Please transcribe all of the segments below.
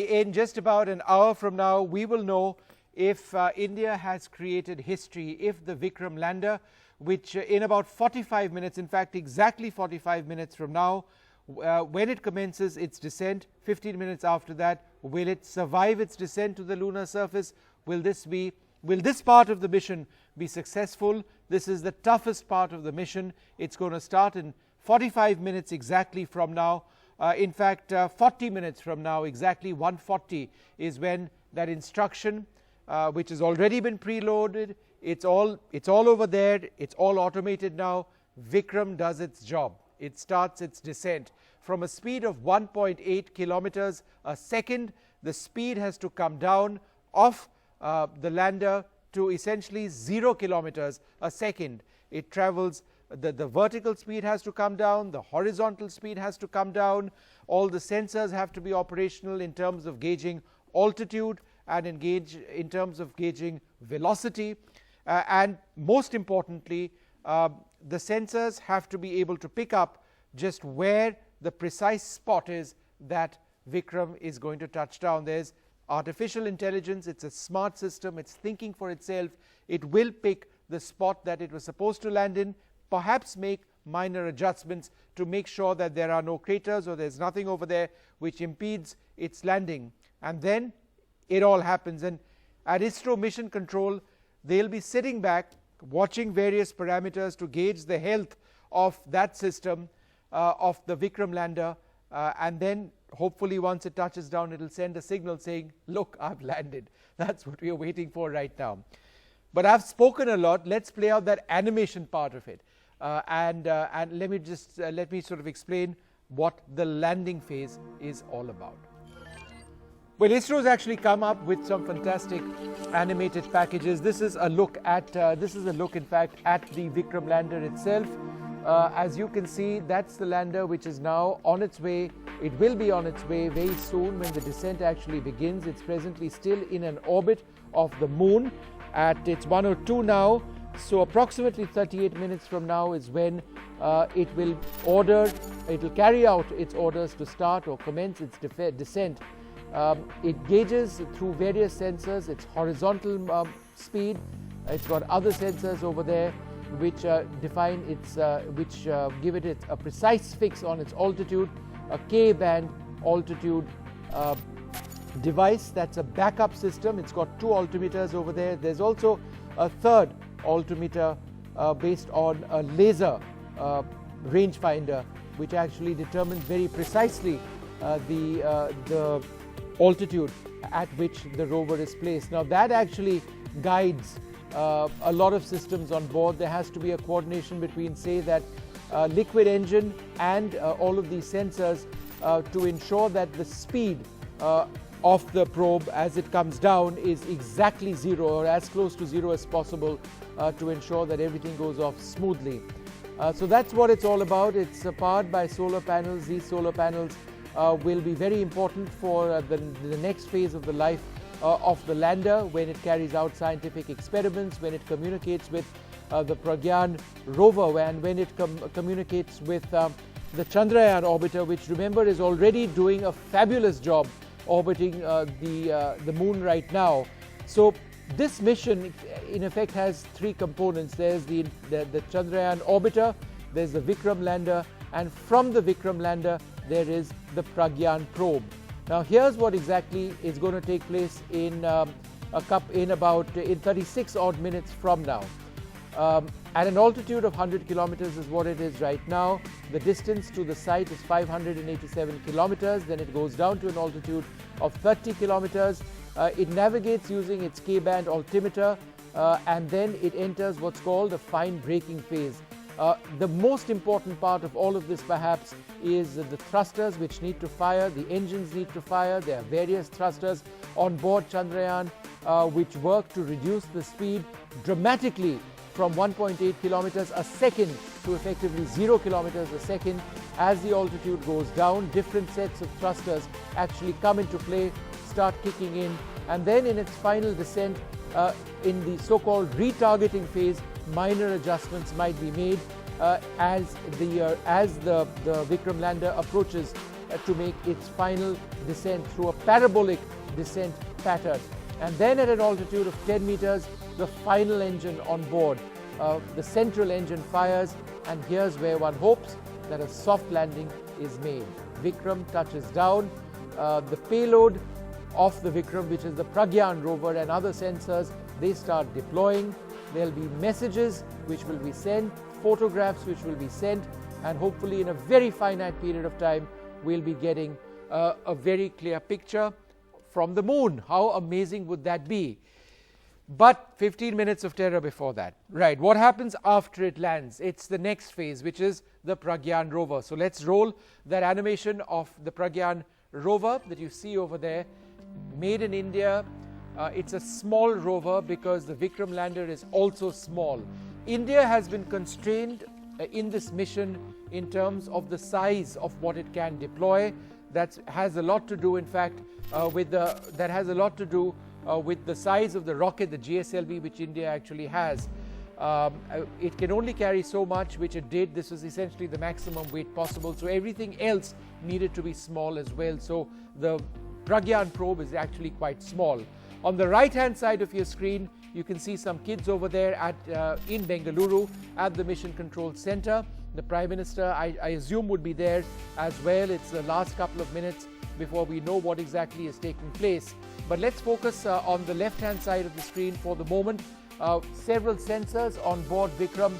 in just about an hour from now, we will know if India has created history, if the Vikram lander, which in about 45 minutes, in fact exactly 45 minutes from now, when it commences its descent, 15 minutes after that, will it survive its descent to the lunar surface? Will this part of the mission be successful? This is the toughest part of the mission. It's going to start in 45 minutes exactly from now. In fact, 40 minutes from now, exactly 1:40 is when that instruction, which has already been preloaded, it's all over there, it's all automated now. Vikram does its job. It starts its descent from a speed of 1.8 kilometers a second. The speed has to come down off the lander to essentially 0 kilometers a second. It travels, the vertical speed has to come down, the horizontal speed has to come down, all the sensors have to be operational in terms of gauging altitude and in terms of gauging velocity, and most importantly, the sensors have to be able to pick up just where the precise spot is that Vikram is going to touch down. There's artificial intelligence, it's a smart system, it's thinking for itself. It will pick the spot that it was supposed to land in, perhaps make minor adjustments to make sure that there are no craters or there's nothing over there which impedes its landing, and then it all happens. And at ISRO Mission Control, they'll be sitting back watching various parameters to gauge the health of that system, of the Vikram lander, and then hopefully once it touches down, it'll send a signal saying, look, I've landed. That's what we are waiting for right now. But I've spoken a lot. Let's play out that animation part of it, and let me sort of explain what the landing phase is all about. Well, ISRO has actually come up with some fantastic animated packages. This is a look at in fact at the Vikram lander itself. As you can see, that's the lander which is now on its way. It will be on its way very soon when the descent actually begins. It's presently still in an orbit of the moon at its 102 now. So approximately 38 minutes from now is when it will carry out its orders to start or commence its descent. It gauges through various sensors its horizontal speed. It's got other sensors over there which define its, give it a precise fix on its altitude, a K-band altitude device. That's a backup system. It's got two altimeters over there. There's also a third altimeter based on a laser rangefinder, which actually determines very precisely the altitude at which the rover is placed. Now that actually guides a lot of systems on board. There has to be a coordination between, say, that liquid engine and all of these sensors to ensure that the speed of the probe as it comes down is exactly zero or as close to zero as possible, to ensure that everything goes off smoothly. So that's what it's all about. It's powered by solar panels. These solar panels will be very important for the next phase of the life of the lander, when it carries out scientific experiments, when it communicates with the Pragyan rover, and when it communicates with the Chandrayaan orbiter, which, remember, is already doing a fabulous job orbiting the moon right now. So this mission in effect has three components. There's the Chandrayaan orbiter, there's the Vikram lander, and from the Vikram lander there is the Pragyan probe. Now here's what exactly is going to take place in 36 odd minutes from now. At an altitude of 100 kilometers is what it is right now. The distance to the site is 587 kilometers. Then it goes down to an altitude of 30 kilometers. It navigates using its K-band altimeter, and then it enters what's called a fine braking phase. The most important part of all of this perhaps is the thrusters, which need to fire, the engines need to fire. There are various thrusters on board Chandrayaan which work to reduce the speed dramatically from 1.8 kilometers a second to effectively 0 kilometers a second. As the altitude goes down, different sets of thrusters actually come into play, start kicking in, and then in its final descent, in the so-called retargeting phase, minor adjustments might be made as the Vikram lander approaches to make its final descent through a parabolic descent pattern. And then at an altitude of 10 meters, the final engine on board, the central engine fires, and here's where one hopes that a soft landing is made. Vikram touches down. The payload of the Vikram, which is the Chandrayaan rover and other sensors, they start deploying. There'll be messages which will be sent, photographs which will be sent, and hopefully in a very finite period of time, we'll be getting a very clear picture from the moon. How amazing would that be? But 15 minutes of terror before that. Right, what happens after it lands? It's the next phase, which is the Chandrayaan rover. So let's roll that animation of the Chandrayaan rover that you see over there, made in India. It's a small rover because the Vikram lander is also small. India has been constrained in this mission in terms of the size of what it can deploy. That has a lot to do, in fact, with the size of the rocket, the GSLV, which India actually has. It can only carry so much, which it did. This was essentially the maximum weight possible. So everything else needed to be small as well. So the Chandrayaan probe is actually quite small. On the right-hand side of your screen, you can see some kids over there in Bengaluru at the Mission Control Center. The Prime Minister, I assume, would be there as well. It's the last couple of minutes before we know what exactly is taking place. But let's focus on the left-hand side of the screen for the moment. Several sensors on board Vikram,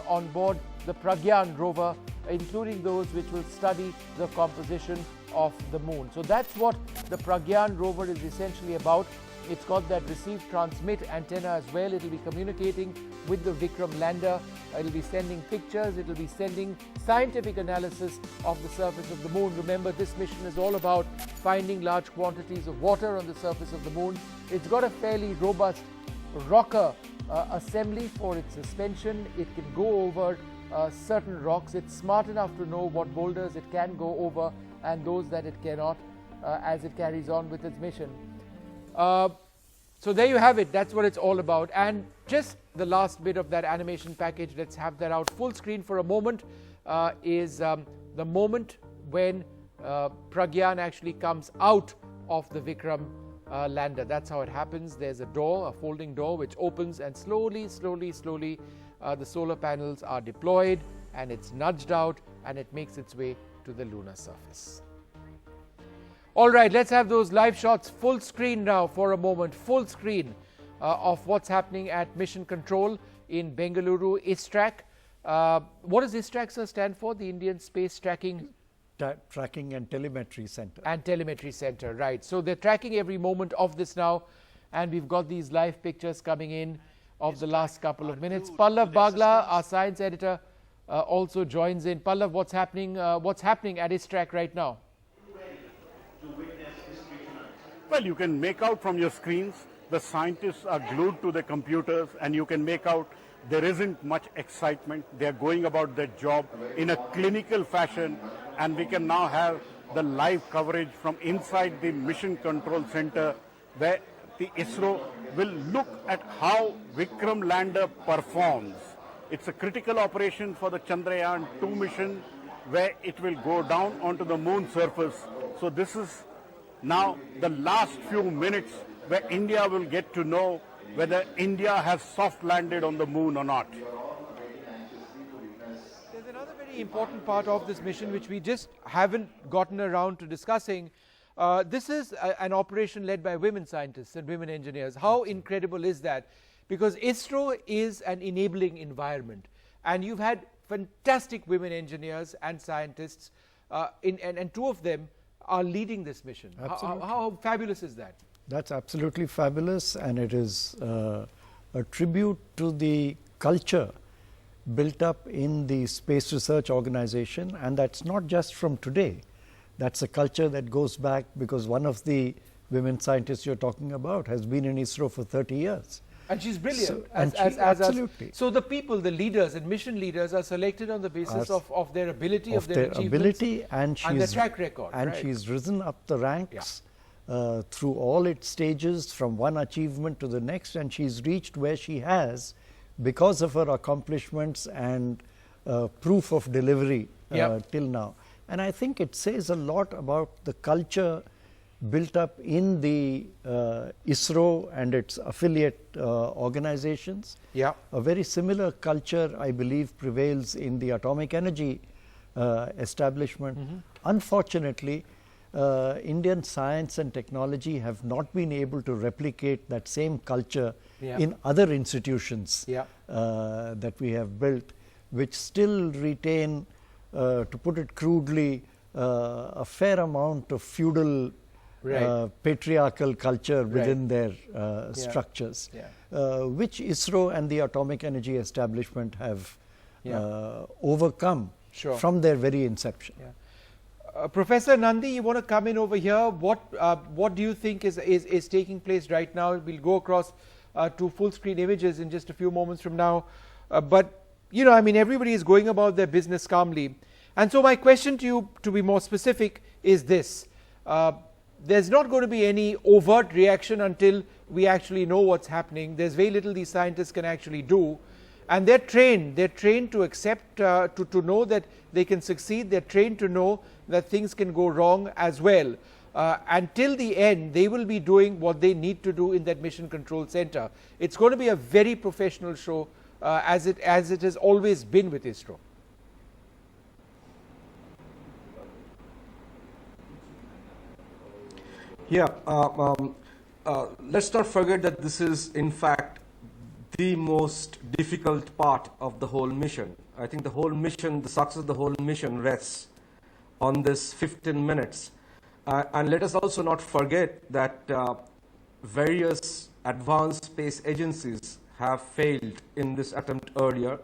on board the Chandrayaan rover, including those which will study the composition of the moon. So that's what the Chandrayaan rover is essentially about. It's got that receive transmit antenna as well. It'll be communicating with the Vikram lander. It'll be sending pictures. It'll be sending scientific analysis of the surface of the moon. Remember, this mission is all about finding large quantities of water on the surface of the moon. It's got a fairly robust rocker assembly for its suspension. It can go over certain rocks. It's smart enough to know what boulders it can go over and those that it cannot as it carries on with its mission. So there you have it. That's what it's all about. And just the last bit of that animation package, let's have that out full screen for a moment, is the moment when Chandrayaan actually comes out of the Vikram lander. That's how it happens. There's a door, a folding door, which opens, and slowly the solar panels are deployed, and it's nudged out, and it makes its way to the lunar surface. All right, let's have those live shots full screen now for a moment. Full screen of what's happening at Mission Control in Bengaluru, ISTRAC. What does ISTRAC, sir, stand for? The Indian Space Tracking and Telemetry Center. And Telemetry Center, right. So they're tracking every moment of this now, and we've got these live pictures coming in of the last couple of minutes. Pallav Bagla, our science editor, also joins in. Pallav, what's happening at ISTRAC right now? Well, you can make out from your screens, the scientists are glued to the computers, and you can make out there isn't much excitement. They are going about their job in a clinical fashion, and we can now have the live coverage from inside the Mission Control Center, where the ISRO will look at how Vikram lander performs. It's a critical operation for the Chandrayaan 2 mission, where it will go down onto the moon surface. So this is now the last few minutes where India will get to know whether India has soft landed on the moon or not. There's another very important part of this mission which we just haven't gotten around to discussing. This is an operation led by women scientists and women engineers. How incredible is that? Because ISRO is an enabling environment, and you've had fantastic women engineers and scientists, and two of them are leading this mission. How fabulous is that? That's absolutely fabulous, and it is a tribute to the culture built up in the Space Research Organization, and that's not just from today. That's a culture that goes back, because one of the women scientists you're talking about has been in ISRO for 30 years. And she's brilliant. Absolutely. So the people, the leaders and mission leaders are selected on the basis of their ability, of their achievements, ability, and their track record. And right? she's risen up the ranks through all its stages, from one achievement to the next, and she's reached where she has because of her accomplishments and proof of delivery till now. And I think it says a lot about the culture built up in the ISRO and its affiliate organizations. Yeah. A very similar culture, I believe, prevails in the atomic energy establishment. Unfortunately, Indian science and technology have not been able to replicate that same culture in other institutions that we have built, which still retain, to put it crudely, a fair amount of feudal patriarchal culture within their structures, which ISRO and the atomic energy establishment have overcome from their very inception. Professor Nandi, you want to come in over here? What do you think is taking place right now? We'll go across to full screen images in just a few moments from now. But, you know, I mean, everybody is going about their business calmly. And so my question to you, to be more specific, is this. There's not going to be any overt reaction until we actually know what's happening. There's very little these scientists can actually do. And they're trained to accept, to know that they can succeed. They're trained to know that things can go wrong as well. Until the end, they will be doing what they need to do in that mission control center. It's going to be a very professional show, as it has always been with ISRO. Yeah, let's not forget that this is, in fact, the most difficult part of the whole mission. I think the whole mission, the success of the whole mission rests on this 15 minutes. And let us also not forget that various advanced space agencies have failed in this attempt earlier.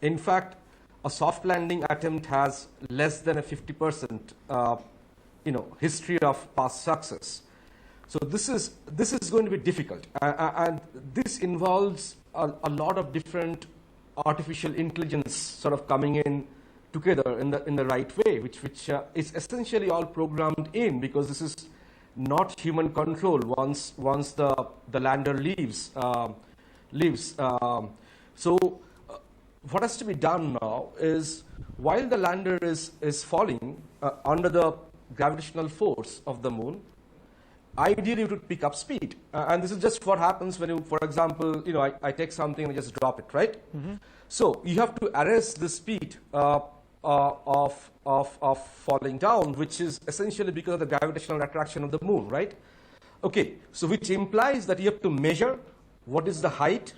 In fact, a soft landing attempt has less than a 50% history of past success. So this is going to be difficult, and this involves a lot of different artificial intelligence sort of coming in together in the right way, which is essentially all programmed in, because this is not human control once the lander leaves. So what has to be done now is, while the lander is falling under the gravitational force of the moon, ideally it would pick up speed, and this is just what happens when you, for example, I take something and just drop it, right? So you have to arrest the speed of falling down, which is essentially because of the gravitational attraction of the moon, right? Okay, so which implies that you have to measure what is the height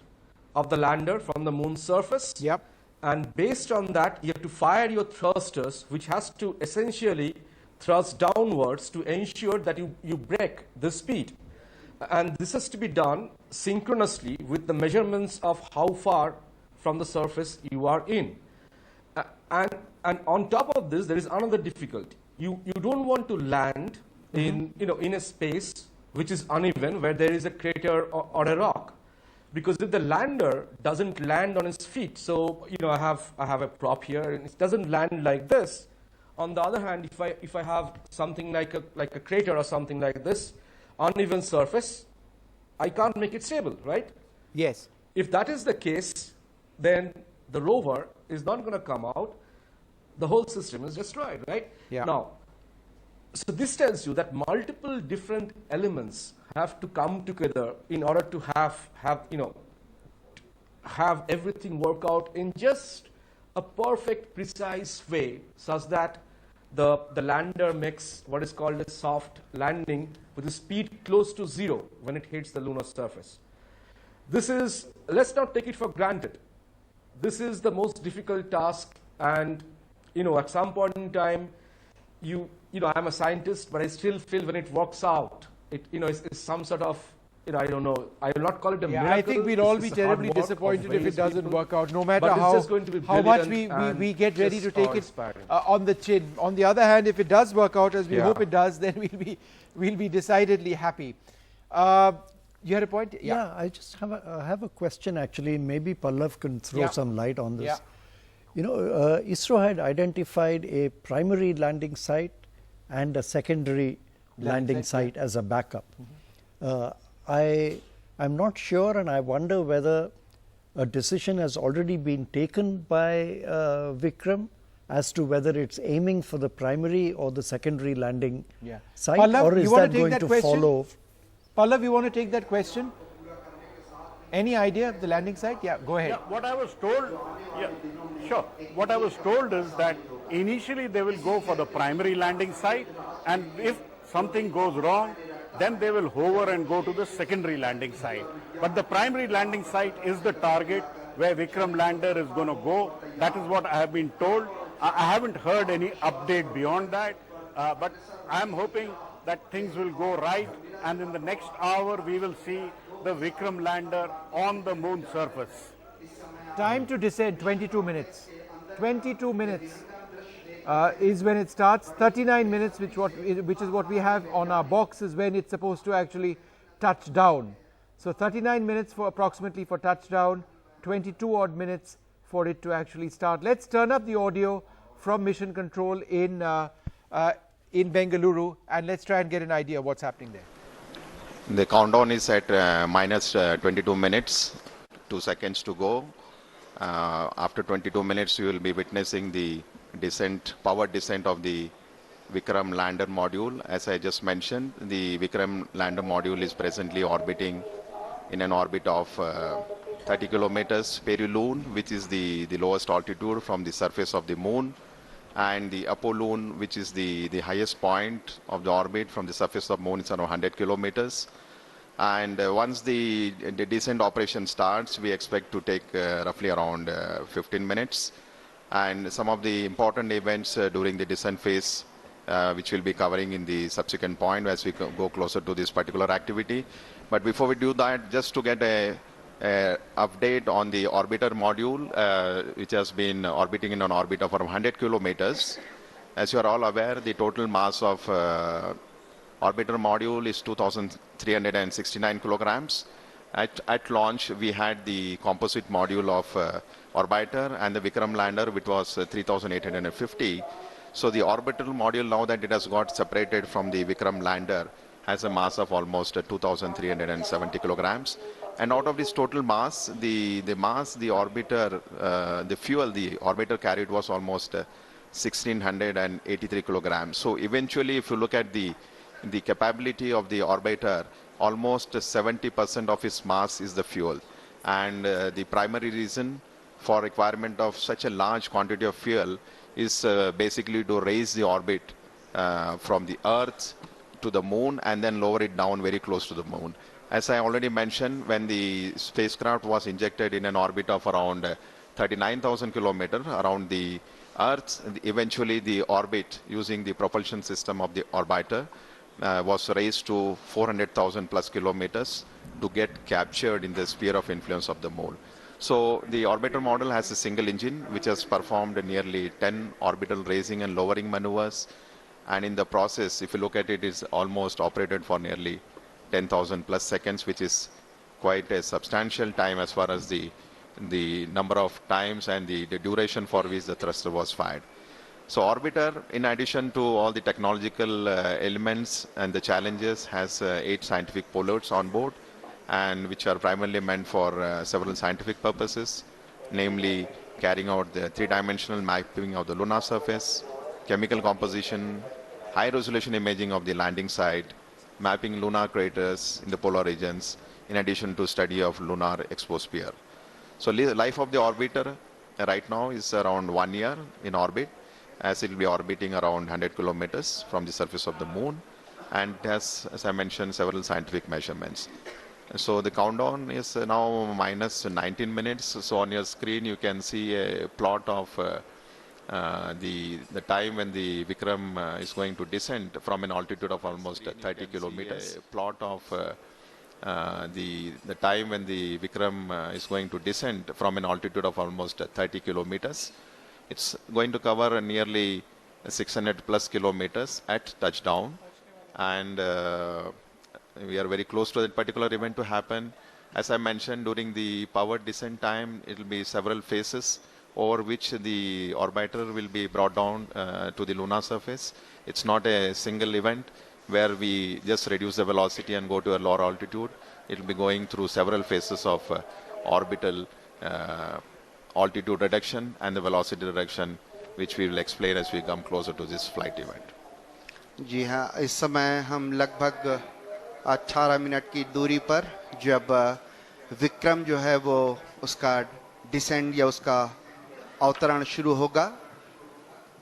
of the lander from the moon's surface. Yep. And based on that, you have to fire your thrusters, which has to essentially thrust downwards to ensure that you break the speed. And this has to be done synchronously with the measurements of how far from the surface you are in. And on top of this, there is another difficulty. You don't want to land in a space which is uneven, where there is a crater or a rock. Because if the lander doesn't land on its feet, so I have a prop here, and it doesn't land like this. On the other hand, if I have something like a crater or something like this, uneven surface, I can't make it stable, right? Yes. If that is the case, then the rover is not going to come out. The whole system is destroyed, right? Yeah. Now, so this tells you that multiple different elements have to come together in order to have everything work out in just a perfect, precise way, such that the lander makes what is called a soft landing with a speed close to 0 when it hits the lunar surface. This is, let's not take it for granted. This is the most difficult task, and at some point in time, I'm a scientist, but I still feel when it works out, it's some sort of, I don't know, I will not call it a miracle. I think we'd all be terribly disappointed if it doesn't work out, no matter how much we get ready to take it on the chin. On the other hand, if it does work out as we hope it does, then we'll be decidedly happy. You had a point? Yeah, I just have a question actually. Maybe Pallav can throw some light on this. ISRO had identified a primary landing site and a secondary landing site as a backup. I'm not sure, and I wonder whether a decision has already been taken by Vikram as to whether it's aiming for the primary or the secondary landing site, Pallav, or you is want that to take going that to question? follow? Pallav, you want to take that question? Any idea of the landing site? Yeah, go ahead. Yeah, what I was told, yeah, sure. What I was told is that initially they will go for the primary landing site, and if something goes wrong, then they will hover and go to the secondary landing site. But the primary landing site is the target where Vikram lander is going to go. That is what I have been told. I haven't heard any update beyond that, but I am hoping that things will go right, and in the next hour we will see the Vikram lander on the moon surface. Time to descend, 22 minutes. 22 minutes is when it starts. 39 minutes, which is what we have on our box, is when it's supposed to actually touch down. So 39 minutes for approximately for touchdown, 22 odd minutes for it to actually start. Let's turn up the audio from Mission Control in Bengaluru, and let's try and get an idea of what's happening there. The countdown is at minus 22 minutes, 2 seconds to go. After 22 minutes, you will be witnessing the powered descent of the Vikram lander module. As I just mentioned, the Vikram lander module is presently orbiting in an orbit of 30 kilometers peri-Lune, which is the lowest altitude from the surface of the moon, and the Apollo, which is the highest point of the orbit from the surface of moon, is around 100 kilometers. And once the descent operation starts, we expect to take roughly around 15 minutes. And some of the important events during the descent phase, which we'll be covering in the subsequent point as we go closer to this particular activity. But before we do that, just to get a update on the orbiter module, which has been orbiting in an orbit of around 100 kilometers. As you are all aware, the total mass of orbiter module is 2,369 kilograms. At launch, we had the composite module of orbiter and the Vikram lander, which was 3,850. So the orbital module, now that it has got separated from the Vikram lander, has a mass of almost 2,370 kilograms. And out of this total mass, the orbiter, the fuel the orbiter carried was almost 1,683 kilograms. So eventually, if you look at the capability of the orbiter, almost 70% of its mass is the fuel. And the primary reason for requirement of such a large quantity of fuel is basically to raise the orbit from the Earth to the moon and then lower it down very close to the moon. As I already mentioned, when the spacecraft was injected in an orbit of around 39,000 kilometers around the Earth, eventually the orbit using the propulsion system of the orbiter was raised to 400,000 plus kilometers to get captured in the sphere of influence of the moon. So the orbiter model has a single engine which has performed nearly 10 orbital raising and lowering maneuvers. And in the process, if you look at it, it's almost operated for nearly 10,000 plus seconds, which is quite a substantial time as far as the number of times and the duration for which the thruster was fired. So orbiter, in addition to all the technological elements and the challenges, has 8 scientific payloads on board, and which are primarily meant for several scientific purposes, namely carrying out the 3-dimensional mapping of the lunar surface, chemical composition, high-resolution imaging of the landing site, mapping lunar craters in the polar regions, in addition to study of lunar exosphere. So life of the orbiter right now is around 1 year in orbit, as it will be orbiting around 100 kilometers from the surface of the moon, and has, as I mentioned, several scientific measurements. So the countdown is now minus 19 minutes. So on your screen you can see a plot of the time when the Vikram is going to descend from an altitude of almost 30 kilometers. A plot of the time when the Vikram is going to descend from an altitude of almost 30 kilometers. It's going to cover nearly 600 plus kilometers at touchdown, and we are very close to that particular event to happen. As I mentioned, during the powered descent time, it will be several phases over which the orbiter will be brought down to the lunar surface. It's not a single event where we just reduce the velocity and go to a lower altitude. It will be going through several phases of orbital altitude reduction and the velocity reduction which we will explain as we come closer to this flight event. जी हाँ, इस समय हम लगभग 18 minute की दूरी पर जब विक्रम जो है वो उसका डिसेंड या उसका अवतरण शुरू होगा,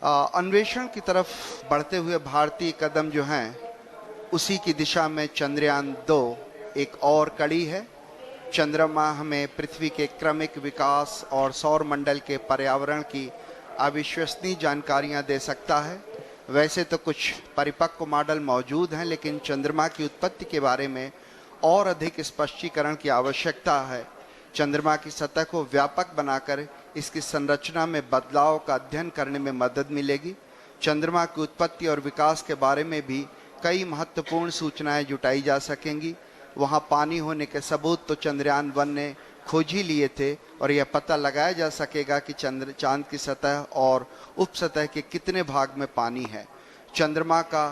अन्वेषण की तरफ बढ़ते हुए भारतीय कदम जो हैं उसी की दिशा में चंद्रयान 2 एक और कड़ी है। चंद्रमा हमें पृथ्वी के क्रमिक विकास और सौर मंडल के पर्यावरण की अविश्वसनीय जानकारियां दे सकता है। वैसे तो कुछ परिपक्व मॉडल मौजूद हैं, लेकिन चंद्रमा की उत्पत्ति के बारे में और अधिक स्पष्टीकरण की आवश्यकता है। चंद्रमा की सतह को व्यापक बनाकर इसकी संरचना में बदलाव का अध्ययन करने में मदद मिलेगी। चंद्रमा की उत्पत्ति और विकास के बारे में भी कई महत्वपूर्ण सूचनाएं जुटाई जा सकेंगी। वहां पानी होने के सबूत तो चंद्रयान 1 ने खोज ही लिए थे और यह पता लगाया जा सकेगा कि चांद की सतह और उपसतह के कितने भाग में पानी है। चंद्रमा का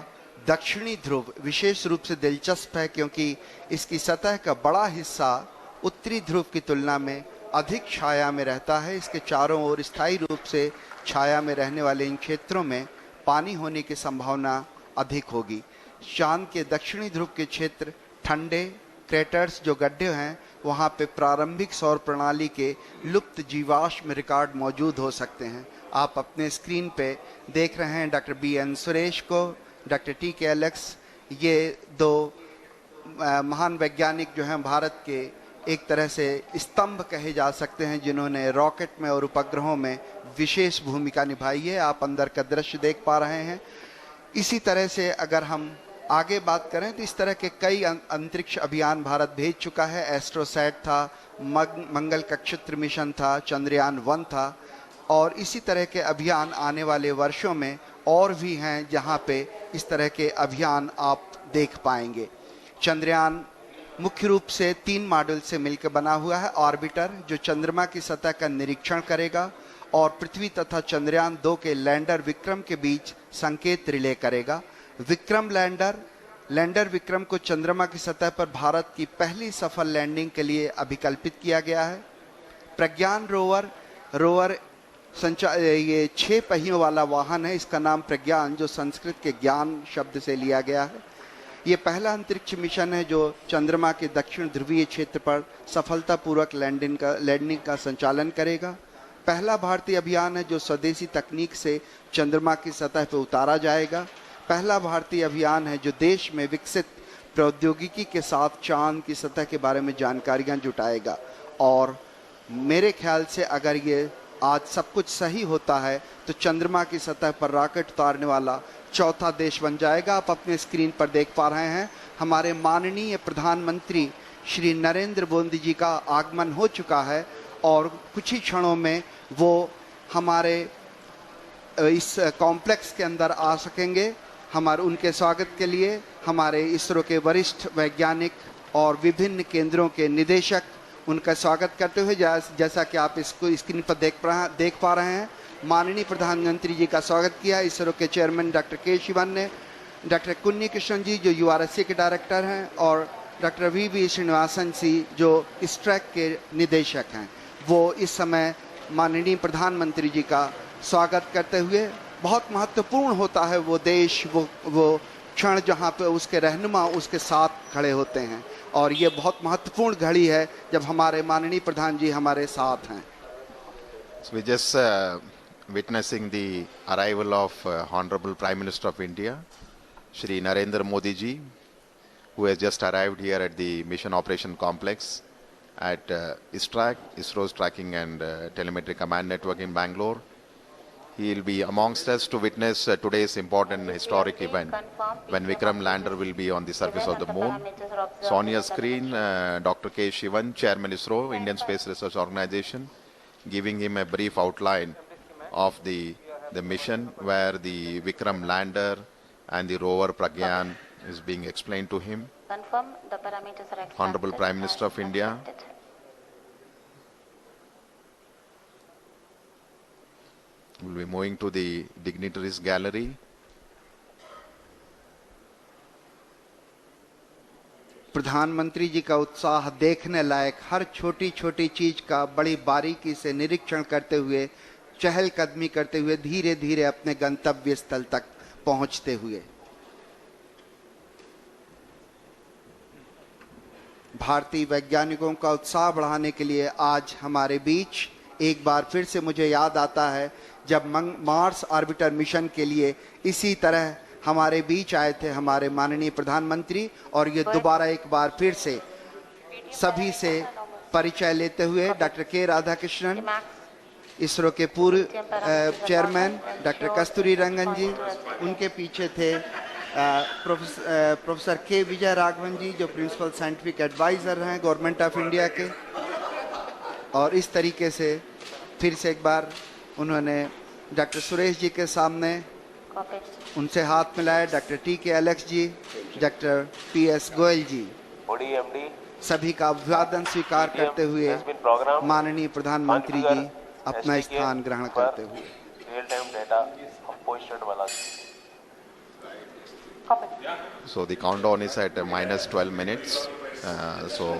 दक्षिणी ध्रुव विशेष रूप से दिलचस्प है, क्योंकि इसकी सतह का बड़ा हिस्सा उत्तरी ध्रुव की तुलना में अधिक छाया में रहता है। इसके चारों ओर स्थायी रूप से छाया में रहने वाले इन क्षेत्रों में पानी होने की संभावना अधिक होगी। चांद के दक्षिणी ध्रुव के क्षेत्र ठंडे क्रेटर्स जो गड्ढे हैं, वहां पे प्रारंभिक सौर प्रणाली के लुप्त जीवाश्म रिकॉर्ड मौजूद हो सकते हैं। आप अपने स्क्रीन पे देख रहे हैं डॉक्टर BN सुरेश को, डॉक्टर TK एलेक्स, ये दो महान वैज्ञानिक जो हैं भारत के एक तरह से स्तंभ कहे जा सकते हैं, जिन्होंने रॉकेट में और उपग्रहों में विशेष भूमिका निभाई है। आप अंदर का दृश्य देख पा रहे हैं। इसी तरह से अगर हम आगे बात करें तो इस तरह के कई अंतरिक्ष अभियान भारत भेज चुका है। एस्ट्रोसैट था, मंगल कक्षत्र मिशन था, चंद्रयान 1 था, और इसी तरह के अभियान आने वाले वर्षों में और भी हैं जहां पे इस तरह के अभियान आप देख पाएंगे। चंद्रयान मुख्य रूप से 3 मॉड्यूल से मिलकर बना हुआ है। ऑर्बिटर जो चंद्रमा की सतह का निरीक्षण करेगा और पृथ्वी तथा चंद्रयान 2 के लैंडर विक्रम के बीच संकेत रिले करेगा। विक्रम लैंडर विक्रम को चंद्रमा की सतह पर भारत की पहली सफल लैंडिंग के लिए अभिकल्पित किया गया है। प्रज्ञान रोवर ये 6 पहियों वाला वाहन है। इसका नाम प्रज्ञान, जो संस्कृत के ज्ञान शब्द से लिया गया है। ये पहला अंतरिक्ष मिशन है जो चंद्रमा के दक्षिण ध्रुवीय क्षेत्र पर सफलतापूर्वक लैंडिंग का संचालन करेगा। पहला भारतीय अभियान है जो स्वदेशी तकनीक से चंद्रमा की सतह पर उतारा जाएगा। पहला भारतीय अभियान है जो देश में विकसित प्रौद्योगिकी के साथ चांद की सतह के बारे में जानकारियां जुटाएगा। और मेरे ख्याल से अगर ये आज सब कुछ सही होता है तो चंद्रमा की सतह पर रॉकेट उतारने वाला चौथा देश बन जाएगा। आप अपने स्क्रीन पर देख पा रहे हैं हमारे माननीय प्रधानमंत्री श्री नरेंद्र मोदी जी का आगमन हो चुका है और कुछ ही क्षणों में वो हमारे इस कॉम्प्लेक्स के अंदर आ सकेंगे। हमारे उनके स्वागत के लिए हमारे इसरो के वरिष्ठ वैज्ञानिक और विभिन्न केंद्रों के निदेशक उनका स्वागत करते हुए जैसा कि आप इसको स्क्रीन पर देख पा रहे हैं, माननीय प्रधानमंत्री जी का स्वागत किया। इसरो के चेयरमैन डॉक्टर के शिवन ने, डॉक्टर कुन्नी कृष्णन जी जो URSC के डायरेक्टर हैं और डॉक्टर VV श्रीनिवासन जी जो इस ट्रैक के निदेशक हैं, वो इस समय माननीय प्रधानमंत्री जी का स्वागत करते हुए, बहुत महत्वपूर्ण होता है वो देश, वो क्षण जहाँ पे उसके रहनुमा उसके साथ खड़े होते हैं, और ये बहुत महत्वपूर्ण घड़ी है जब हमारे माननीय प्रधान जी हमारे साथ हैं। So we just witnessing the arrival of Honorable Prime Minister of India, Shri Narendra Modi ji, who has just arrived here at the Mission Operation Complex at ISRO's Tracking and Telemetry Command Network in Bangalore. He will be amongst us to witness today's important historic event when Vikram lander will be on the surface of the moon. So on your screen, Dr. K. Sivan, Chairman ISRO, Indian Space Research Organization, giving him a brief outline of the mission where the Vikram lander and the rover Pragyan is being explained to him. Confirm the parameters are accepted. Honorable Prime Minister of India. We'll be moving to the dignitaries gallery. प्रधानमंत्री जी का उत्साह देखने लायक, हर छोटी छोटी चीज का बड़ी बारीकी से निरीक्षण करते हुए चहलकदमी करते हुए धीरे धीरे अपने गंतव्य स्थल तक पहुंचते हुए। भारतीय वैज्ञानिकों का उत्साह बढ़ाने के लिए आज हमारे बीच एक बार फिर से मुझे याद आता है जब मार्स ऑर्बिटर मिशन के लिए इसी तरह हमारे बीच आए थे हमारे माननीय प्रधानमंत्री, और ये दोबारा एक बार फिर से सभी से परिचय लेते हुए डॉक्टर के राधाकृष्णन, इसरो के पूर्व चेयरमैन डॉक्टर कस्तूरी रंगन जी, उनके पीछे थे प्रोफेसर के विजय राघवन जी जो प्रिंसिपल साइंटिफिक एडवाइजर हैं गवर्नमेंट ऑफ इंडिया के, और इस तरीके से फिर से एक बार उन्होंने डॉक्टर सुरेश जी के सामने उनसे हाथ मिलाए, डॉक्टर टी.के. एलेक्स जी, डॉक्टर पी.एस. गोयल जी, सभी का अभिवादन स्वीकार करते हुए माननीय प्रधानमंत्री जी अपना स्थान ग्रहण करते हुए। So the countdown is at minus 12 minutes. So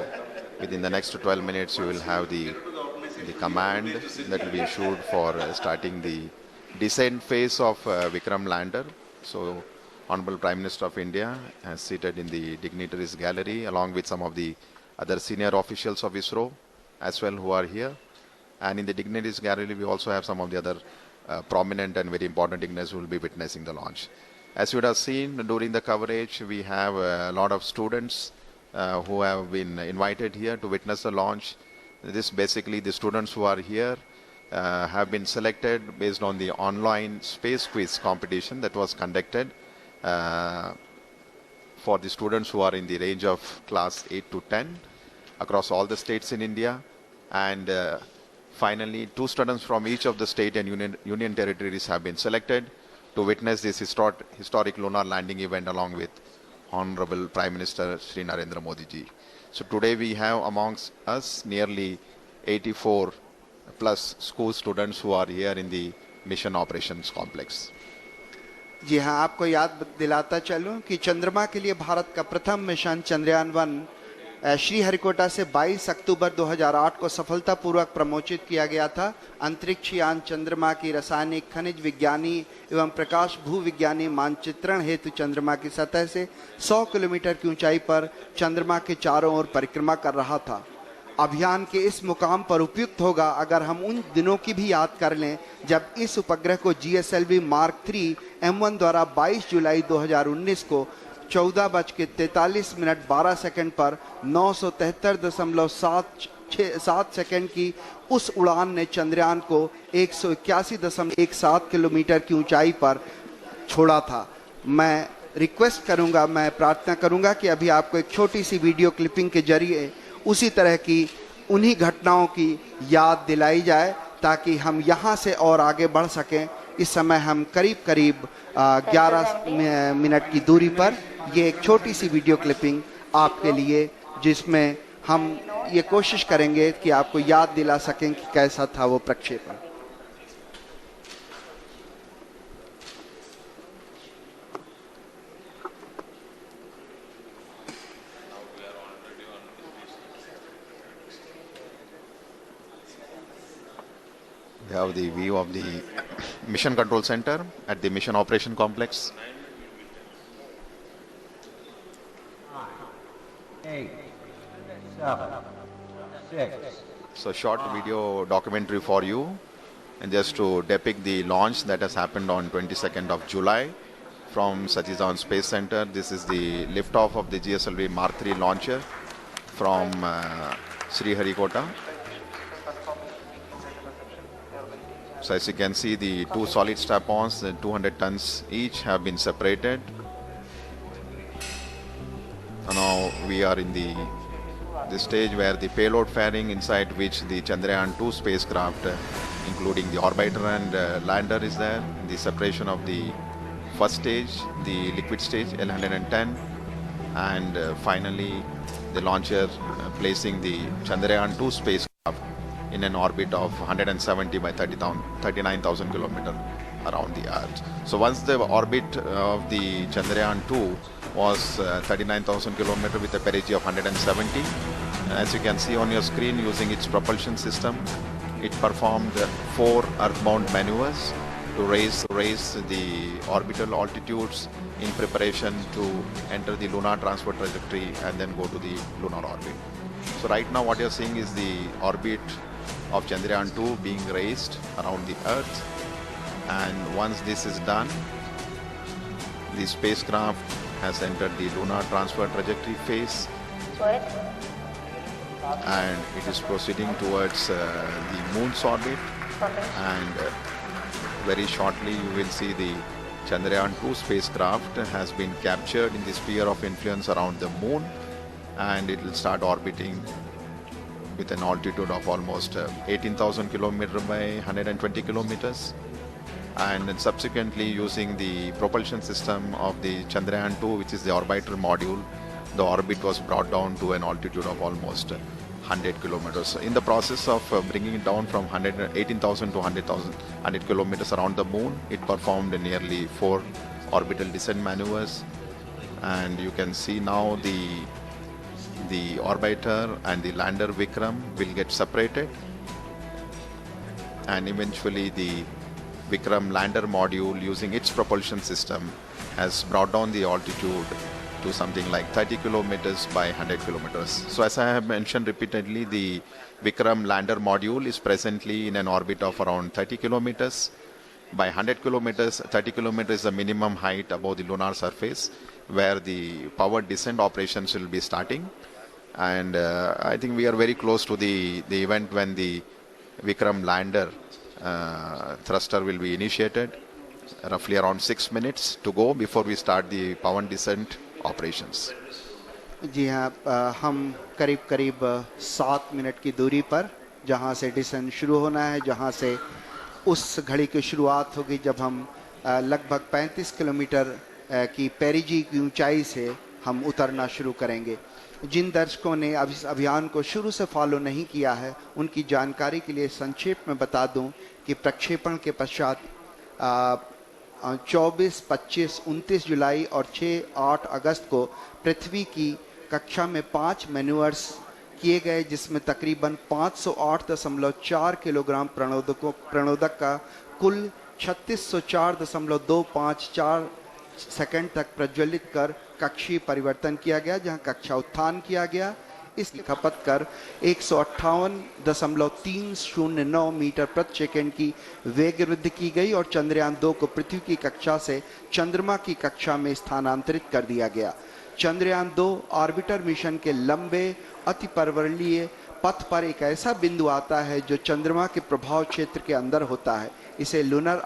within the next 12 minutes, you will have the command that will be issued for starting the descent phase of Vikram lander. So Honorable Prime Minister of India is seated in the dignitaries gallery along with some of the other senior officials of ISRO as well who are here. And in the dignitaries gallery, we also have some of the other prominent and very important dignitaries who will be witnessing the launch. As you would have seen during the coverage, we have a lot of students who have been invited here to witness the launch. This basically the students who are here have been selected based on the online space quiz competition that was conducted for the students who are in the range of class 8 to 10 across all the states in India. And finally, 2 students from each of the state and union territories have been selected to witness this historic lunar landing event along with Honorable Prime Minister Shri Narendra Modi ji. So today we have amongst us nearly 84 plus school students who are here in the mission operations complex. जी हाँ, आपको याद दिलाता चलूं कि चंद्रमा के लिए भारत का प्रथम मिशन चंद्रयान 1 श्रीहरिकोटा से 22 अक्टूबर 2008 को सफलतापूर्वक प्रमोचित किया गया था। अंतरिक्ष यान चंद्रमा की रासायनिक, खनिज विज्ञानी एवं प्रकाश भूविज्ञानी मानचित्रण हेतु चंद्रमा की सतह से 100 किलोमीटर की ऊंचाई पर चंद्रमा के चारों ओर परिक्रमा कर रहा था। अभियान के इस मुकाम पर उपयुक्त होगा अगर हम उन दिनों की भी याद कर लें जब इस उपग्रह को GSLV Mark 3 M1 द्वारा 22 जुलाई 2019 को 14:43 पर 973.7 सेकंड की उस उड़ान ने चंद्रयान को 181.17 किलोमीटर की ऊंचाई पर छोड़ा था। मैं रिक्वेस्ट करूंगा, मैं प्रार्थना करूंगा कि अभी आपको एक छोटी सी वीडियो क्लिपिंग के जरिए उसी तरह की उन्हीं घटनाओं की याद दिलाई जाए ताकि हम यहाँ से और आगे बढ़ सकें। इस समय हम करीब 11 मिनट की दूरी पर ये एक छोटी सी वीडियो क्लिपिंग आपके लिए, जिसमें हम ये कोशिश करेंगे कि आपको याद दिला सकें कि कैसा था वो प्रक्षेपण। We have the view of the Mission Control Center at the Mission Operation Complex. 8, 7, 6. So short video documentary for you, and just to depict the launch that has happened on 22nd of July from Satish Dhawan Space Center. This is the liftoff of the GSLV Mark 3 launcher from Sriharikota. So as you can see, the 2 solid strap-ons, the 200 tons each, have been separated. And now we are in the stage where the payload fairing, inside which the Chandrayaan 2 spacecraft, including the orbiter and lander, is there. The separation of the first stage, the liquid stage L110, and finally the launcher placing the Chandrayaan 2 spacecraft in an orbit of 170 by 39,000 kilometers around the Earth. So once the orbit of the Chandrayaan 2 was 39,000 kilometers with a perigee of 170, as you can see on your screen, using its propulsion system, It performed 4 earthbound maneuvers to raise the orbital altitudes in preparation to enter the lunar transfer trajectory and then go to the lunar orbit. So right now what you're seeing is the orbit of Chandrayaan 2 being raised around the Earth, and once this is done, the spacecraft has entered the lunar transfer trajectory phase and it is proceeding towards the moon's orbit, and very shortly you will see the Chandrayaan 2 spacecraft has been captured in the sphere of influence around the moon, and it will start orbiting with an altitude of almost 18,000 kilometers by 120 kilometers. And then subsequently, using the propulsion system of the Chandrayaan 2, which is the orbiter module, the orbit was brought down to an altitude of almost 100 kilometers. In the process of bringing it down from 18,000 to 100 kilometers around the moon, it performed nearly 4 orbital descent maneuvers, and you can see now the orbiter and the lander Vikram will get separated, and eventually the Vikram lander module, using its propulsion system, has brought down the altitude to something like 30 kilometers by 100 kilometers. So as I have mentioned repeatedly, the Vikram lander module is presently in an orbit of around 30 kilometers by 100 kilometers. 30 kilometers is the minimum height above the lunar surface where the powered descent operations will be starting. And I think we are very close to the event when the Vikram lander thruster will be initiated. Roughly around 6 minutes to go before we start the powered descent operations. जी हाँ, हम करीब करीब 7 minute की दूरी पर जहाँ से decent शुरू होना है, जहाँ से उस घड़ी की शुरुआत होगी जब हम लगभग 35 किलोमीटर की पेरिजी की ऊंचाई से हम उतरना शुरू करेंगे। जिन दर्शकों ने इस अभियान को शुरू से फॉलो नहीं किया है, उनकी जानकारी के लिए संक्षेप में बता दूं कि प्रक्षेपण के पश्चात 24, 25, 29 जुलाई और 6-8 अगस्त को पृथ्वी की कक्षा में 5 मैन्यूवर्स किए गए, जिसमें तकरीबन 508.4 किलोग्राम प्रणोदक का कुल 3604.254 सेकंड तक प्रज्वलित कर कक्षीय परिवर्तन किया गया, जहां कक्षा उत्थान किया गया। इसकी खपत कर 158.309 मीटर प्रति सेकंड की वेग वृद्धि की गई और चंद्रयान 2 को पृथ्वी की कक्षा से चंद्रमा की कक्षा में स्थानांतरित कर दिया गया। चंद्रयान 2 ऑर्बिटर मिशन के लंबे अतिपर्वणीय पथ पर एक ऐसा बिंदु आता है जो चंद्रमा के प्रभाव क्षेत्र के अंदर होता है। इसे लूनर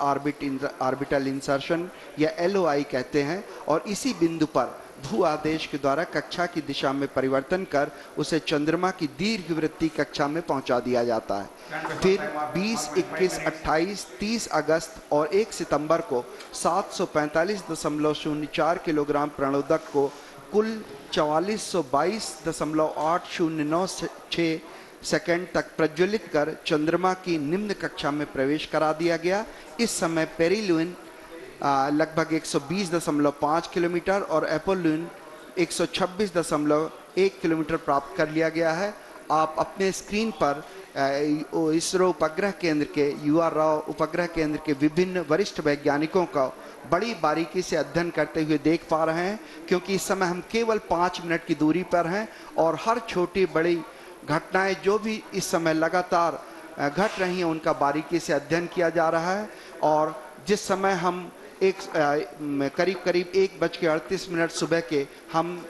ऑर्बिटल इंसर्शन या LOI कहते हैं, और इसी बिंदु पर भू आदेश के द्वारा कक्षा की दिशा में परिवर्तन कर उसे चंद्रमा की दीर्घवृत्तीय कक्षा में पहुंचा दिया जाता है। फिर 20, 21, 28, 30 अगस्त और 1 सितंबर को 745.04 किलोग्राम प्रणोदक को कुल 4422.809 सेकंड तक प्रज्वलित कर चंद्रमा की निम्न कक्षा में प्रवेश करा दिया गया। इस समय पेरिलून लगभग 120.5 किलोमीटर और एपोलून 126.1 किलोमीटर प्राप्त कर लिया गया है। आप अपने स्क्रीन पर इसरो उपग्रह केंद्र के UR राव उपग्रह केंद्र के विभिन्न वरिष्ठ वैज्ञानिकों का बड़ी बारीकी से अध्ययन करते हुए देख पा रहे हैं, क्योंकि इस समय हम केवल 5 मिनट की दूरी पर हैं और हर छोटी बड़ी घटनाएं जो भी इस समय लगातार घट रही हैं उनका बारीकी से अध्ययन किया जा रहा है। और जिस समय हम करीब 1:38 सुबह के हम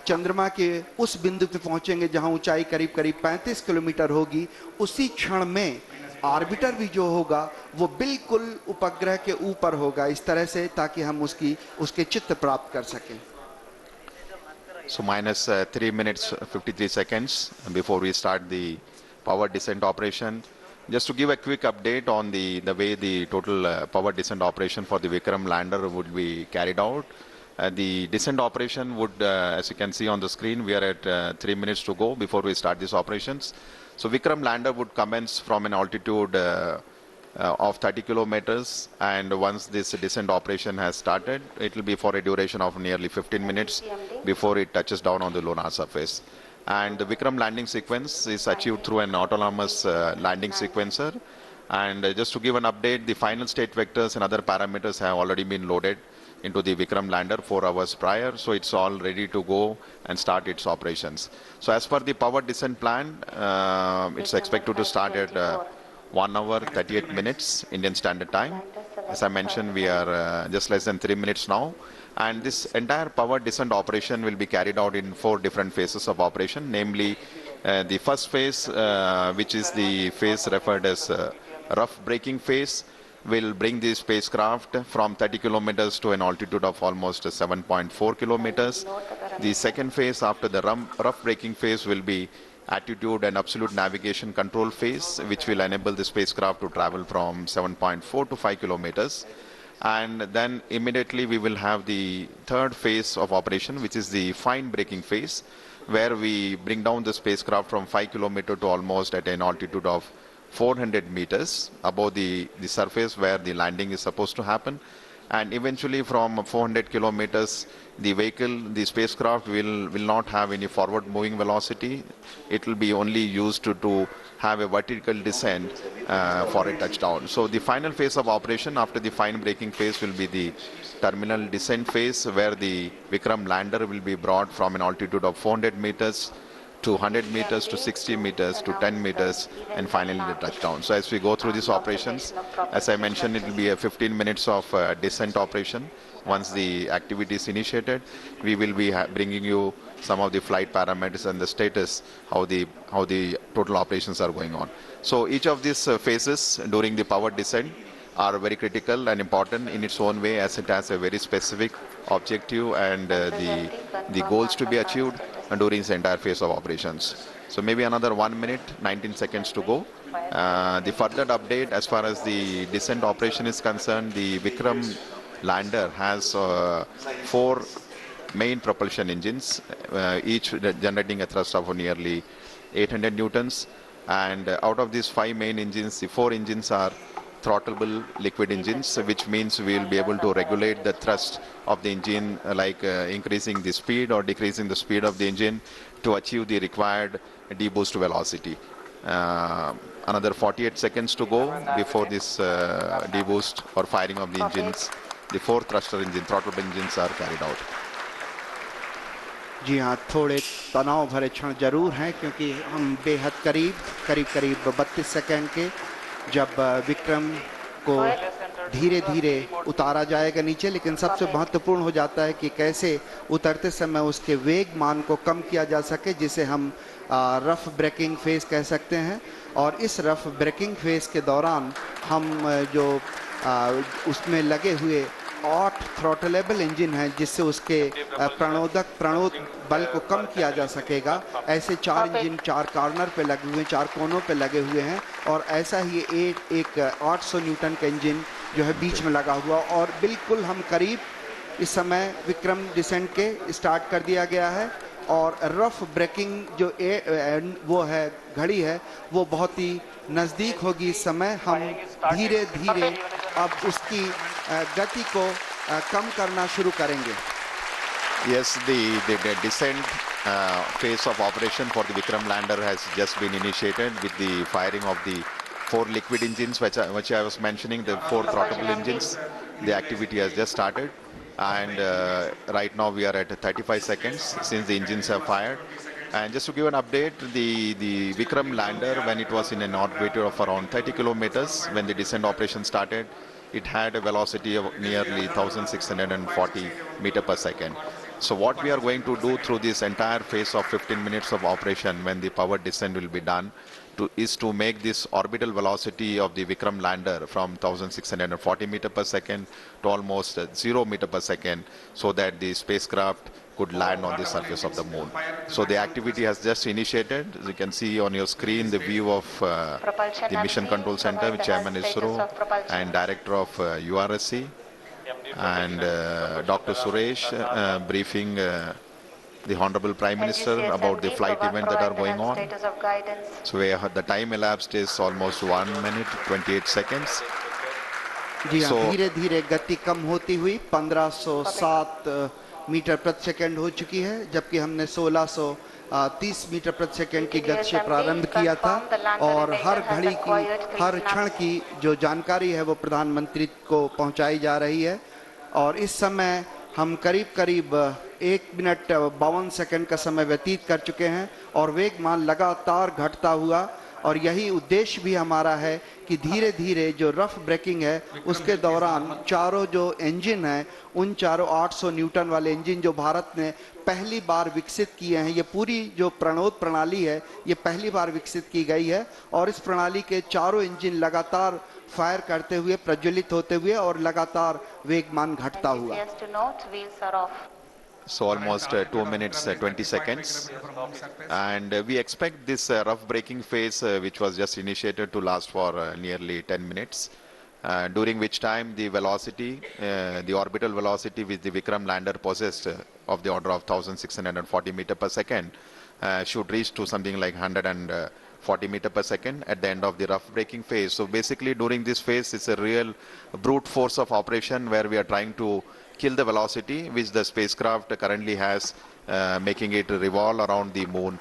चंद्रमा के उस बिंदु पे पहुंचेंगे जहां ऊंचाई करीब 35 किलोमीटर होगी, उसी क्षण में ऑर्बिटर भी जो होगा वो बिल्कुल उपग्रह के ऊपर होगा, इस तरह से ताकि हम उसके चित्र प्राप्त कर सकें। So minus 3 minutes 53 seconds before we start the power descent operation. Just to give a quick update on the way the total power descent operation for the Vikram lander would be carried out. The descent operation would, as you can see on the screen, we are at 3 minutes to go before we start these operations. So Vikram lander would commence from an altitude of 30 kilometers, and once this descent operation has started, it will be for a duration of nearly 15 minutes before it touches down on the lunar surface. And the Vikram landing sequence is achieved through an autonomous landing sequencer. And just to give an update, the final state vectors and other parameters have already been loaded into the Vikram lander 4 hours prior, so it's all ready to go and start its operations. So as per the power descent plan, it's expected to start at 1 hour 38 minutes Indian Standard Time. As I mentioned, we are just less than 3 minutes now. And this entire power descent operation will be carried out in 4 different phases of operation, namely the first phase, which is the phase referred as rough braking phase, will bring the spacecraft from 30 kilometers to an altitude of almost 7.4 kilometers. The second phase after the rough braking phase will be attitude and absolute navigation control phase, which will enable the spacecraft to travel from 7.4 to 5 kilometers. And then immediately we will have the third phase of operation, which is the fine braking phase, where we bring down the spacecraft from 5 kilometers to almost at an altitude of 400 meters above the surface where the landing is supposed to happen. And eventually from 400 kilometers, the vehicle, the spacecraft will not have any forward moving velocity. It will be only used to have a vertical descent for a touchdown. So the final phase of operation after the fine braking phase will be the terminal descent phase, where the Vikram lander will be brought from an altitude of 400 meters to 100 meters to 60 meters to 10 meters and finally the touchdown. So as we go through these operations, as I mentioned, it will be a 15 minutes of descent operation. Once the activity is initiated, we will be bringing you some of the flight parameters and the status, how the total operations are going on. So each of these phases during the power descent are very critical and important in its own way, as it has a very specific objective and the goals to be achieved during this entire phase of operations. So maybe another 1 minute, 19 seconds to go. The further update as far as the descent operation is concerned, the Vikram lander has 4 main propulsion engines, each generating a thrust of nearly 800 newtons. And out of these 5 main engines, the 4 engines are throttleable liquid engines, which means we will be able to regulate the thrust of the engine, like increasing the speed or decreasing the speed of the engine to achieve the required deboost velocity. Another 48 seconds to go before this deboost or firing of the engines. The 4 thruster engine, throttleable engines are carried out. जी हाँ, थोड़े तनाव भरे क्षण जरूर हैं, क्योंकि हम बेहद करीब 32 सेकंड के जब विक्रम को धीरे धीरे उतारा जाएगा नीचे, लेकिन सबसे महत्वपूर्ण हो जाता है कि कैसे उतरते समय उसके वेग मान को कम किया जा सके, जिसे हम रफ ब्रेकिंग फेज कह सकते हैं। और इस रफ ब्रेकिंग फेज के दौरान हम जो उसमें लगे हुए 8 थ्रॉटलेबल इंजन हैं, जिससे उसके प्रणोद बल को कम किया जा सकेगा। ऐसे 4 इंजन 4 कॉर्नर पे लगे हुए हैं, 4 कोनों पे लगे हुए हैं, और ऐसा ही एक 800 न्यूटन का इंजन जो है बीच में लगा हुआ। और बिल्कुल हम करीब इस समय विक्रम डिसेंट के स्टार्ट कर दिया गया है, और रफ ब्रेकिंग जो वो है घड़ी है, वो बहुत ही नज़दीक होगी। इस समय हम धीरे धीरे अब उसकी गति को कम करना शुरू करेंगे। Yes, the descent phase of operation for the Vikram lander has just been initiated with the firing of the 4 liquid engines, which I was mentioning, the 4 throttleable engines. The activity has just started, and right now we are at 35 seconds since the engines have fired. And just to give an update, the Vikram lander, when it was in an orbit of around 30 kilometers, when the descent operation started, it had a velocity of nearly 1,640 meters per second. So what we are going to do through this entire phase of 15 minutes of operation, when the power descent will be done, is to make this orbital velocity of the Vikram lander from 1,640 meters per second to almost 0 meters per second, so that the spacecraft could land on the surface of the moon. So the activity has just initiated. As you can see on your screen, the view of the Mission Control Center with Chairman ISRO and Director of URSC, and Dr. Suresh briefing the Honorable Prime Minister about the flight event that are going on. So the time elapsed is almost 1 minute 28 seconds. जी हाँ, धीरे धीरे गति कम होती हुई 1507 metre प्रति second हो चुकी है, जबकि हमने 1600 30 मीटर प्रति सेकंड की गति से प्रारंभ किया था और हर घड़ी की हर क्षण की जो जानकारी है वो प्रधानमंत्री को पहुंचाई जा रही है। और इस समय हम करीब करीब 1 मिनट 52 सेकंड का समय व्यतीत कर चुके हैं और वेगमान लगातार घटता हुआ, और यही उद्देश्य भी हमारा है कि धीरे धीरे जो रफ ब्रेकिंग है उसके दौरान चारों जो इंजन हैं, उन चारों 800 न्यूटन वाले इंजन जो भारत ने पहली बार विकसित किए हैं, ये पूरी जो प्रणोद प्रणाली है ये पहली बार विकसित की गई है और इस प्रणाली के चारों इंजन लगातार फायर करते हुए, प्रज्वलित होते हुए और लगातार वेगमान घटता हुआ। So almost 2 minutes 20 seconds, and we expect this rough braking phase which was just initiated to last for nearly 10 minutes, during which time the velocity, the orbital velocity which the Vikram lander possessed of the order of 1640 meter per second should reach to something like 140 meter per second at the end of the rough braking phase. So basically during this phase it's a real brute force of operation where we are trying to kill the velocity which the spacecraft currently has, making it revolve around the moon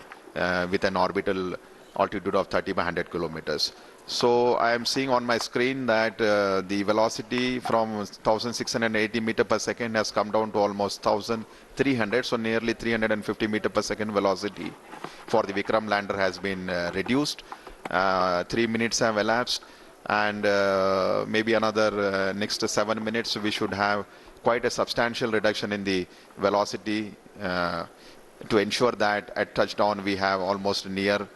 with an orbital altitude of 30 by 100 kilometers. So I am seeing on my screen that the velocity from 1680 meter per second has come down to almost 1300, so nearly 350 meter per second velocity for the Vikram lander has been reduced. 3 minutes have elapsed, and maybe another next 7 minutes we should have quite a substantial reduction in the velocity to ensure that at touchdown we have almost near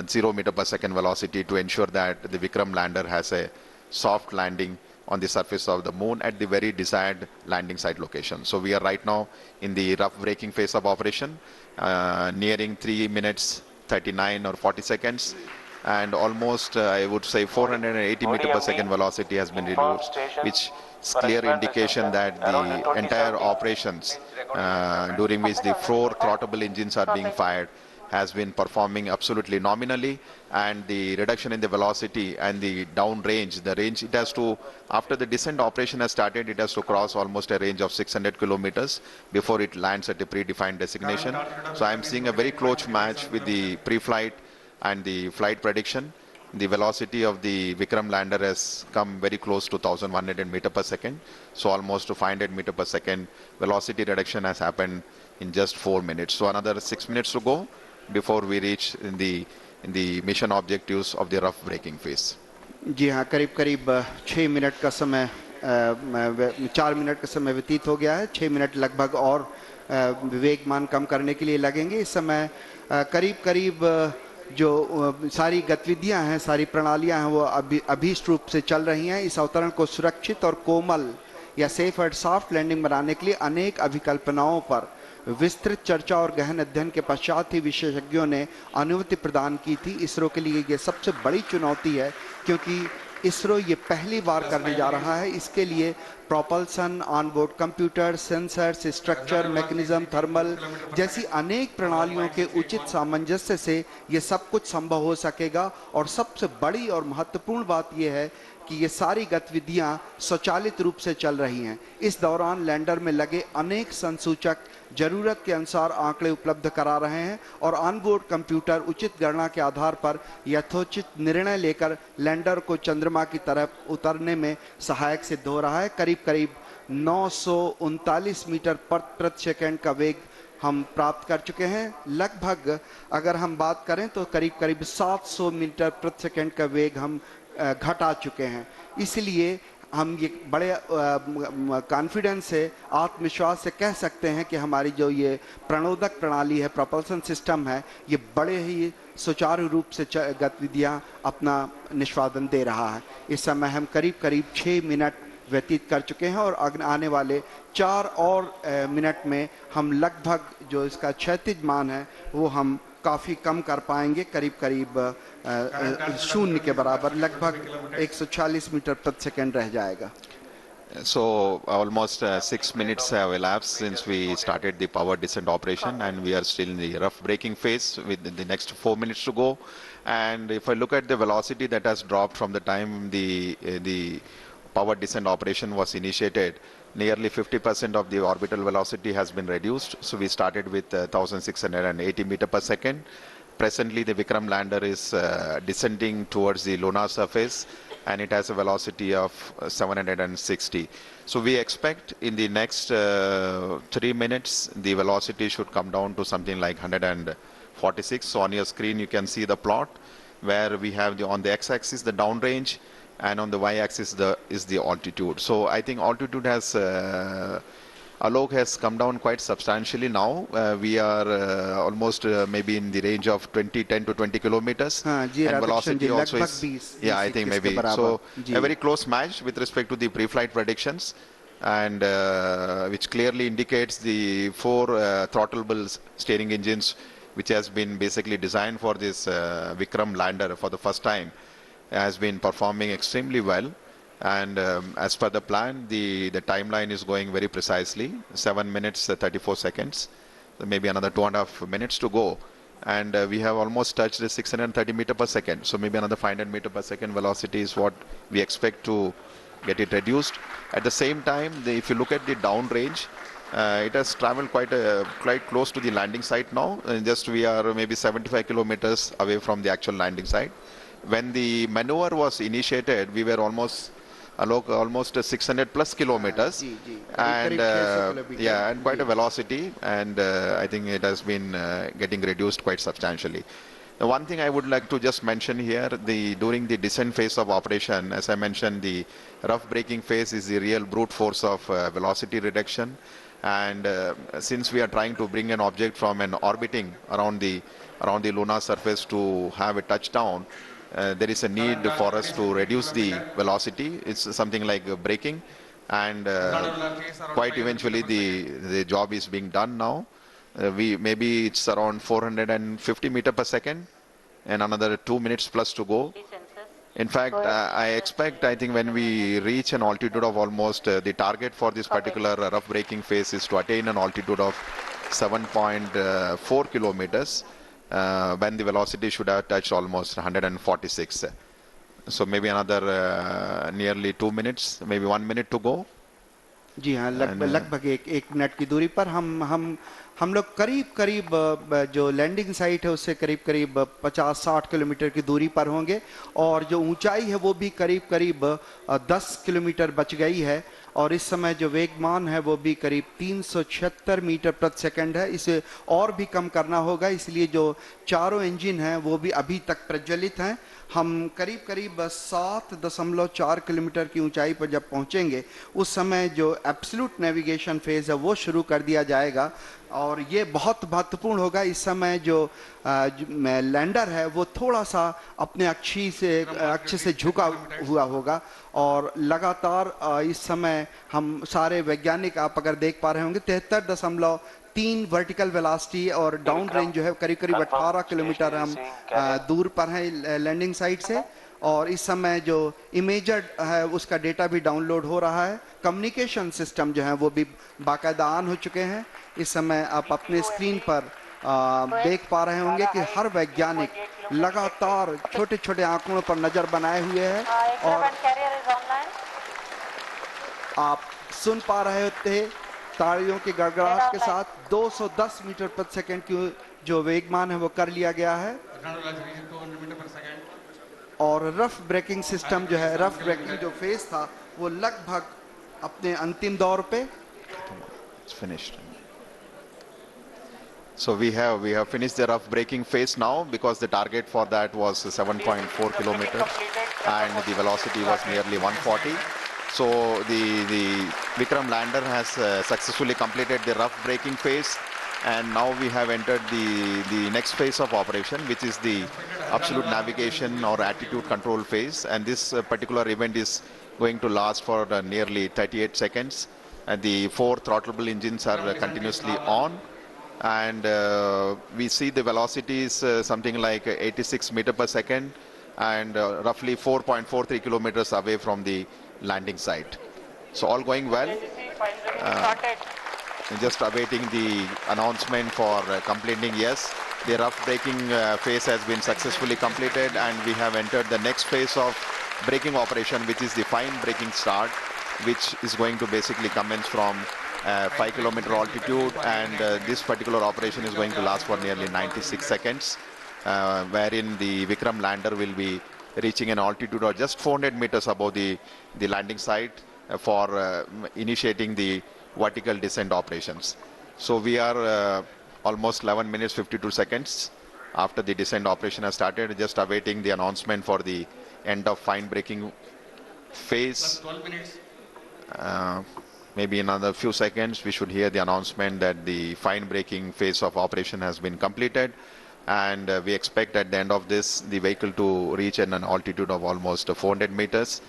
0 meter per second velocity to ensure that the Vikram lander has a soft landing on the surface of the moon at the very desired landing site location. So we are right now in the rough braking phase of operation, nearing 3 minutes 39 or 40 seconds, and almost I would say 480 meter per second velocity has been reduced, which is clear indication that the entire operations during which the 4 throttable engines are being fired has been performing absolutely nominally, and the reduction in the velocity and the down range, the range it has to, after the descent operation has started, it has to cross almost a range of 600 kilometers before it lands at a predefined destination. So I am seeing a very close match with the pre-flight and the flight prediction. The velocity of the Vikram lander has come very close to 1100 meter per second. So almost to 500 meter per second velocity reduction has happened in just 4 minutes. So another 6 minutes to go before we reach in the mission objectives of the rough braking phase. जी हाँ, करीब करीब 6 minute का समय 4 minute का समय व्यतीत हो गया है। 6 मिनट लगभग और वेगमान कम करने के लिए लगेंगे। इस समय करीब करीब जो सारी गतिविधियां हैं, सारी प्रणालियां हैं, वो अभीष्ट रूप से चल रही हैं। इस अवतरण को सुरक्षित और कोमल या सेफ एंड सॉफ्ट लैंडिंग बनाने के लिए अनेक अभिकल्पनाओं पर विस्तृत चर्चा और गहन अध्ययन के पश्चात ही विशेषज्ञों ने अनुमति प्रदान की थी। इसरो के लिए ये सबसे बड़ी चुनौती है, क्योंकि इसरो ये पहली बार करने जा रहा है। इसके लिए propulsion, onboard computer, sensors, structure, mechanism, thermal जैसी अनेक प्रणालियों के उचित सामंजस्य से ये सब कुछ संभव हो सकेगा। और सबसे बड़ी और महत्वपूर्ण बात यह है कि ये सारी गतिविधियां स्वचालित रूप से चल रही हैं। इस दौरान लैंडर में लगे अनेक संसूचक जरूरत के अनुसार आंकड़े उपलब्ध करा रहे हैं और ऑनबोर्ड कंप्यूटर उचित गणना के आधार पर यथोचित निर्णय लेकर लैंडर को चंद्रमा की तरफ उतरने में सहायक सिद्ध हो रहा है। करीब करीब 939 मीटर प्रति सेकंड का वेग हम प्राप्त कर चुके हैं। लगभग अगर हम बात करें तो करीब करीब 700 मीटर प्रति सेकंड का वेग हम घटा चुके हैं। इसलिए हम ये बड़े कॉन्फिडेंस से, आत्मविश्वास से कह सकते हैं कि हमारी जो ये प्रणोदक प्रणाली है, प्रोपल्सन सिस्टम है, ये बड़े ही सुचारू रूप से गतिविधियां अपना निष्पादन दे रहा है। इस समय हम करीब करीब 6 मिनट व्यतीत कर चुके हैं और आने वाले 4 और मिनट में हम लगभग जो इसका क्षैतिज मान है वो हम काफ़ी कम कर पाएंगे। करीब करीब 0 के बराबर, लगभग 140 मीटर प्रति सेकंड रह जाएगा। So almost 6 minutes have elapsed since we started the power descent operation, and we are still in the rough braking phase with the next 4 minutes to go. And if I look at the velocity that has dropped from the time the power descent operation was initiated, nearly 50% of the orbital velocity has been reduced. So we started with 1680 meter per second. Presently, the Vikram lander is descending towards the lunar surface, and it has a velocity of 760. So we expect in the next 3 minutes, the velocity should come down to something like 146. So on your screen, you can see the plot where we have on the x-axis the downrange, and on the y-axis is the altitude. So I think altitude has Alok has come down quite substantially now. We are almost maybe in the range of 10 to 20 kilometers. And velocity also is, yeah, I think maybe. So a very close match with respect to the pre-flight predictions, and which clearly indicates the 4 throttleable steering engines, which has been basically designed for this Vikram lander for the first time, has been performing extremely well. And as per the plan, the timeline is going very precisely, 7 minutes 34 seconds, so maybe another 2.5 minutes to go. And we have almost touched the 630 meter per second. So maybe another 500 meter per second velocity is what we expect to get it reduced. At the same time, if you look at the downrange, it has traveled quite close to the landing site now. Just we are maybe 75 kilometers away from the actual landing site. When the maneuver was initiated, we were almost 600 plus kilometers, and yeah, and quite a velocity, and I think it has been getting reduced quite substantially. The one thing I would like to just mention here, during the descent phase of operation, as I mentioned, the rough braking phase is the real brute force of velocity reduction. And since we are trying to bring an object from an orbiting around the lunar surface to have a touchdown, there is a need for us to reduce the velocity. It's something like braking, and quite eventually the job is being done now. Maybe it's around 450 meter per second, and another 2 minutes plus to go. In fact, I think when we reach an altitude of almost, the target for this particular rough braking phase is to attain an altitude of 7.4 kilometers, when the velocity should have touched almost 146. So maybe another nearly 2 minutes, maybe 1 minute to go. जी हाँ, लगभग एक minute की दूरी पर हम लोग करीब जो लैंडिंग साइट है उससे करीब 50-60 किलोमीटर की दूरी पर होंगे, और जो ऊंचाई है वो भी करीब 10 किलोमीटर बच गई है, और इस समय जो वेगमान है वो भी करीब 376 मीटर प्रति सेकंड है। इसे और भी कम करना होगा, इसलिए जो चारों इंजन हैं वो भी अभी तक प्रज्वलित हैं। हम करीब 7.4 किलोमीटर की ऊंचाई पर जब पहुंचेंगे उस समय जो एब्सोल्यूट नेविगेशन फेज है वो शुरू कर दिया जाएगा, और ये बहुत महत्वपूर्ण होगा। इस समय जो लैंडर है वो थोड़ा सा अपने अक्ष से झुका हुआ होगा, और लगातार इस समय हम सारे वैज्ञानिक, आप अगर देख पा रहे होंगे, 73.3 वर्टिकल वेलोसिटी, और डाउन रेंज जो है करीब 18 किलोमीटर हम दूर पर हैं लैंडिंग साइट से। और इस समय जो इमेजर है उसका डेटा भी डाउनलोड हो रहा है। कम्युनिकेशन सिस्टम जो है वो भी बाकायदा ऑन हो चुके हैं। इस समय आप अपने स्क्रीन पर देख पा रहे होंगे कि हर वैज्ञानिक लगातार छोटे आंकड़ों पर नजर बनाए हुए है, और आप सुन पा रहे होते तालियों के गड़गड़ाहट के साथ 210 मीटर प्रति सेकंड की जो वेगमान है वो कर लिया गया है। और रफ ब्रेकिंग सिस्टम जो है, रफ ब्रेकिंग जो फेज था वो लगभग अपने अंतिम दौर पे। It's finished. So we have finished the rough braking phase now, because the target for that was 7.4 kilometers and the velocity was nearly 140. So the Vikram lander has successfully completed the rough braking phase, and now we have entered the next phase of operation, which is the absolute navigation or attitude control phase. And this particular event is going to last for nearly 38 seconds. And the 4 throttleable engines are continuously on, and we see the velocity is something like 86 meter per second, and roughly 4.43 kilometers away from the landing site. So all going well. Just awaiting the announcement for completing. Yes, the rough braking phase has been successfully completed, and we have entered the next phase of braking operation, which is the fine braking start. which is going to basically commence from 5-kilometer altitude, and this particular operation is going to last for nearly 96 seconds, wherein the Vikram lander will be reaching an altitude of just 400 meters above the landing site for initiating the vertical descent operations. So we are almost 11 minutes 52 seconds after the descent operation has started, just awaiting the announcement for the end of fine braking phase. 12 minutes. Maybe in another few seconds we should hear the announcement that the fine braking phase of operation has been completed, and we expect at the end of this the vehicle to reach an altitude of almost 400 meters.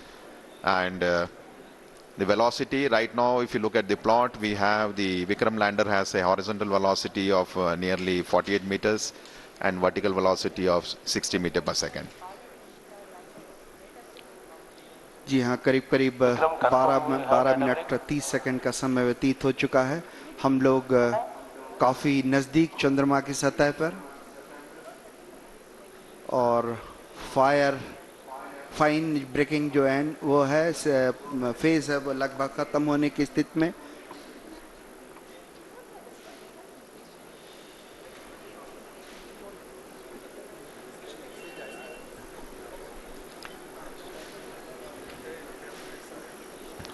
And the velocity right now, if you look at the plot, we have the Vikram lander has a horizontal velocity of nearly 48 meters and vertical velocity of 60 meters per second. जी हाँ, करीब करीब 12 minute 30 second का समय व्यतीत हो चुका है। हम लोग काफ़ी नज़दीक चंद्रमा की सतह पर, और फाइन ब्रेकिंग जो है वो है फेज है, वो लगभग ख़त्म होने की स्थिति में।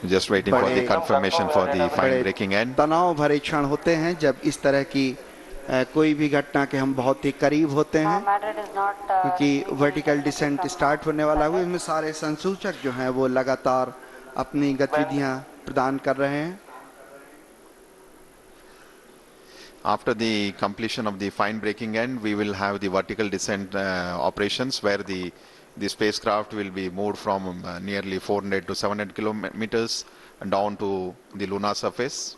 Just waiting for the confirmation for the fine braking end. तनाव भरे क्षण होते हैं जब इस तरह की कोई भी घटना के हम बहुत ही करीब होते हैं, क्योंकि वर्टिकल डिसेंट स्टार्ट होने वाला है। इसमें सारे संसूचक जो हैं वो लगातार अपनी गतिविधियां प्रदान कर रहे हैं। After the completion of the fine braking end, we will have the vertical descent operations, where the spacecraft will be moved from nearly 400 to 700 kilometers down to the lunar surface.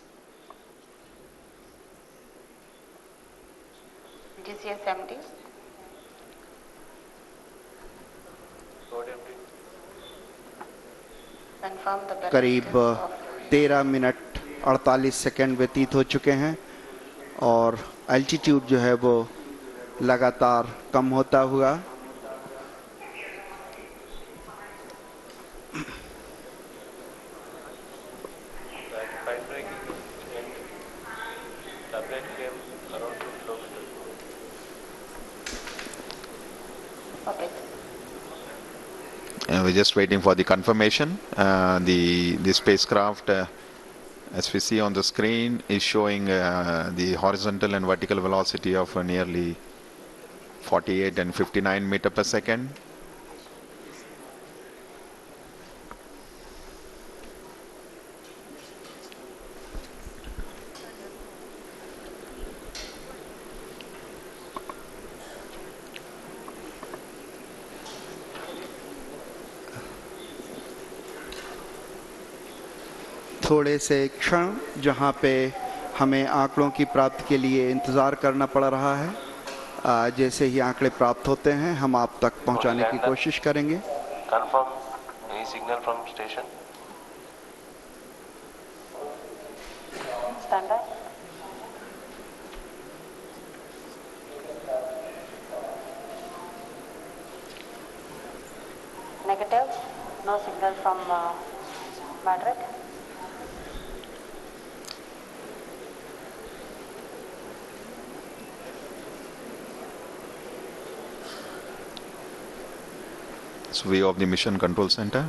GCS empty. Confirm the करीब 13 minute 48 second व्यतीत हो चुके हैं, और altitude जो है वो लगातार कम होता हुआ। We're just waiting for the confirmation. The spacecraft, as we see on the screen, is showing the horizontal and vertical velocity of nearly 48 and 59 meters per second. थोड़े से क्षण जहां पे हमें आंकड़ों की प्राप्ति के लिए इंतज़ार करना पड़ रहा है, जैसे ही आंकड़े प्राप्त होते हैं हम आप तक पहुंचाने की कोशिश करेंगे। Confirm any signal from station. Stand by. Negative. No signal from Madrid. It's view of the mission control center.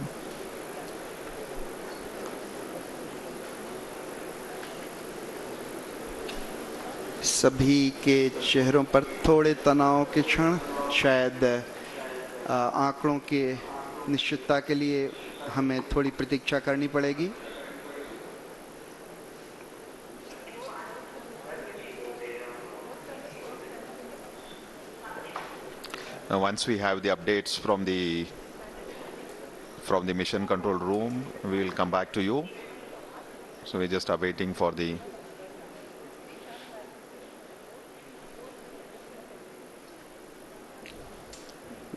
सभी के चेहरों पर थोड़े तनाव के क्षण, शायद आंकड़ों के निश्चितता के लिए हमें थोड़ी प्रतीक्षा करनी पड़ेगी। Once we have the updates from the mission control room, we will come back to you. So we're just awaiting for the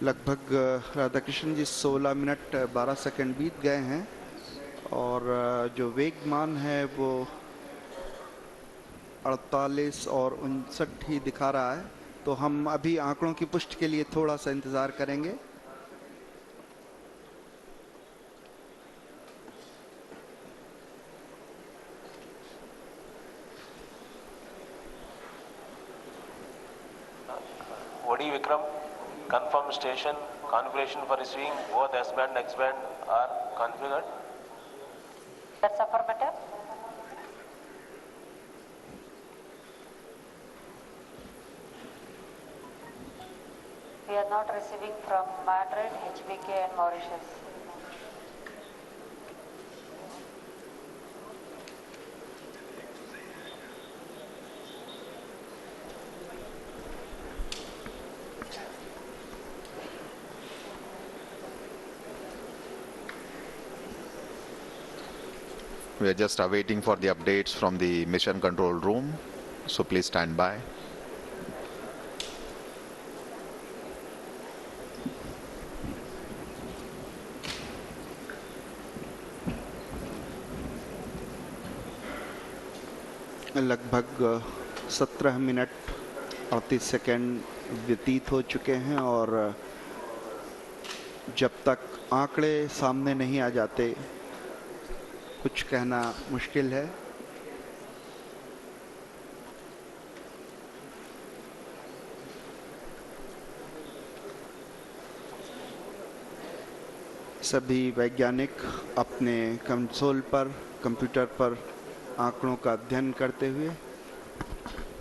लगभग राधाकृष्ण जी 16 मिनट 12 सेकंड बीत गए हैं, और जो वेगमान है वो 48 और 59 ही दिखा रहा है। तो हम अभी आंकड़ों की पुष्टि के लिए थोड़ा सा इंतजार करेंगे। Vikram. Confirm station. Configuration for receiving both S-band and X-band are configured. That's affirmative. We are not receiving from Madrid, HBK and Mauritius. We are just awaiting for the updates from the mission control room, so please stand by. लगभग 17 minute 38 second व्यतीत हो चुके हैं और जब तक आंकड़े सामने नहीं आ जाते कुछ कहना मुश्किल है। सभी वैज्ञानिक अपने कंसोल पर कंप्यूटर पर आंकड़ों का अध्ययन करते हुए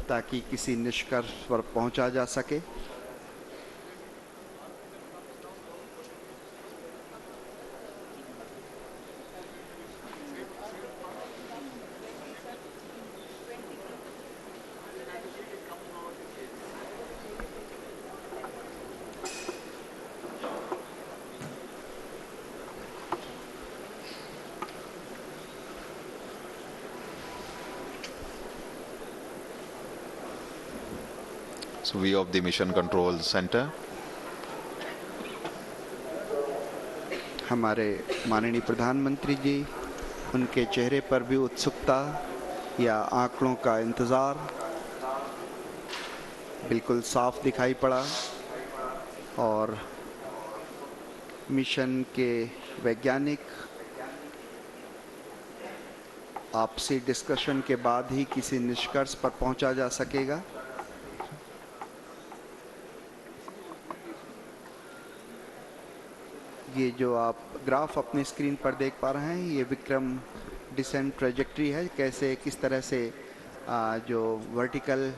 ताकि किसी निष्कर्ष पर पहुंचा जा सके। So view of the mission control center. हमारे माननीय प्रधानमंत्री जी, उनके चेहरे पर भी उत्सुकता या आंकड़ों का इंतज़ार बिल्कुल साफ दिखाई पड़ा और मिशन के वैज्ञानिक आपसी डिस्कशन के बाद ही किसी निष्कर्ष पर पहुंचा जा सकेगा। ये जो आप ग्राफ अपनी स्क्रीन पर देख पा रहे हैं, ये विक्रम डिसेंट ट्रेजेक्ट्री है। कैसे किस तरह से जो वर्टिकल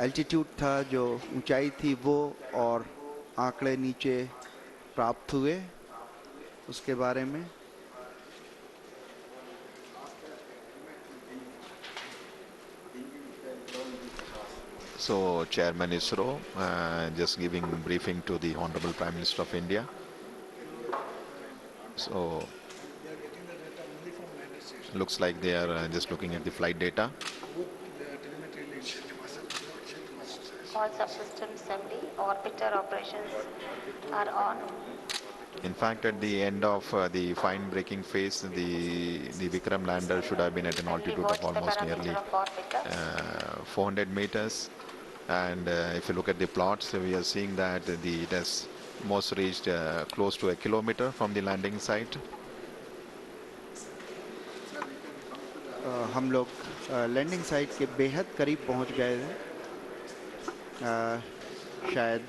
एल्टीट्यूड था, जो ऊंचाई थी वो और आंकड़े नीचे प्राप्त हुए उसके बारे में। So Chairman ISRO just giving briefing to the Honorable Prime Minister of India. So looks like they are just looking at the flight data. All subsystems MD, orbiter operations are on. In fact, at the end of the fine braking phase, the Vikram lander should have been at an altitude of almost nearly 400 meters. And if you look at the plots, we are seeing that it has most reached close to a kilometer from the landing site. हम लोग landing site के बेहद करीब पहुंच गए हैं। शायद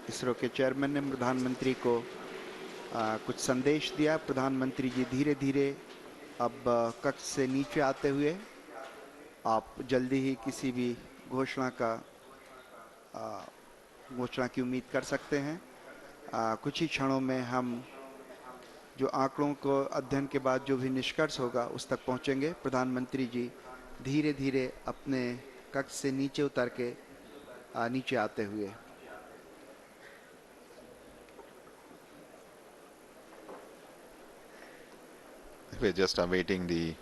इसरो के चेयरमैन ने प्रधानमंत्री को कुछ संदेश दिया। प्रधानमंत्री जी धीरे धीरे अब कक्ष से नीचे आते हुए आप जल्दी ही किसी भी घोषणा की उम्मीद कर सकते हैं। कुछ ही क्षणों में हम जो आंकड़ों को अध्ययन के बाद जो भी निष्कर्ष होगा उस तक पहुंचेंगे। प्रधानमंत्री जी धीरे धीरे अपने कक्ष से नीचे उतर के नीचे आते हुए। We're just awaiting the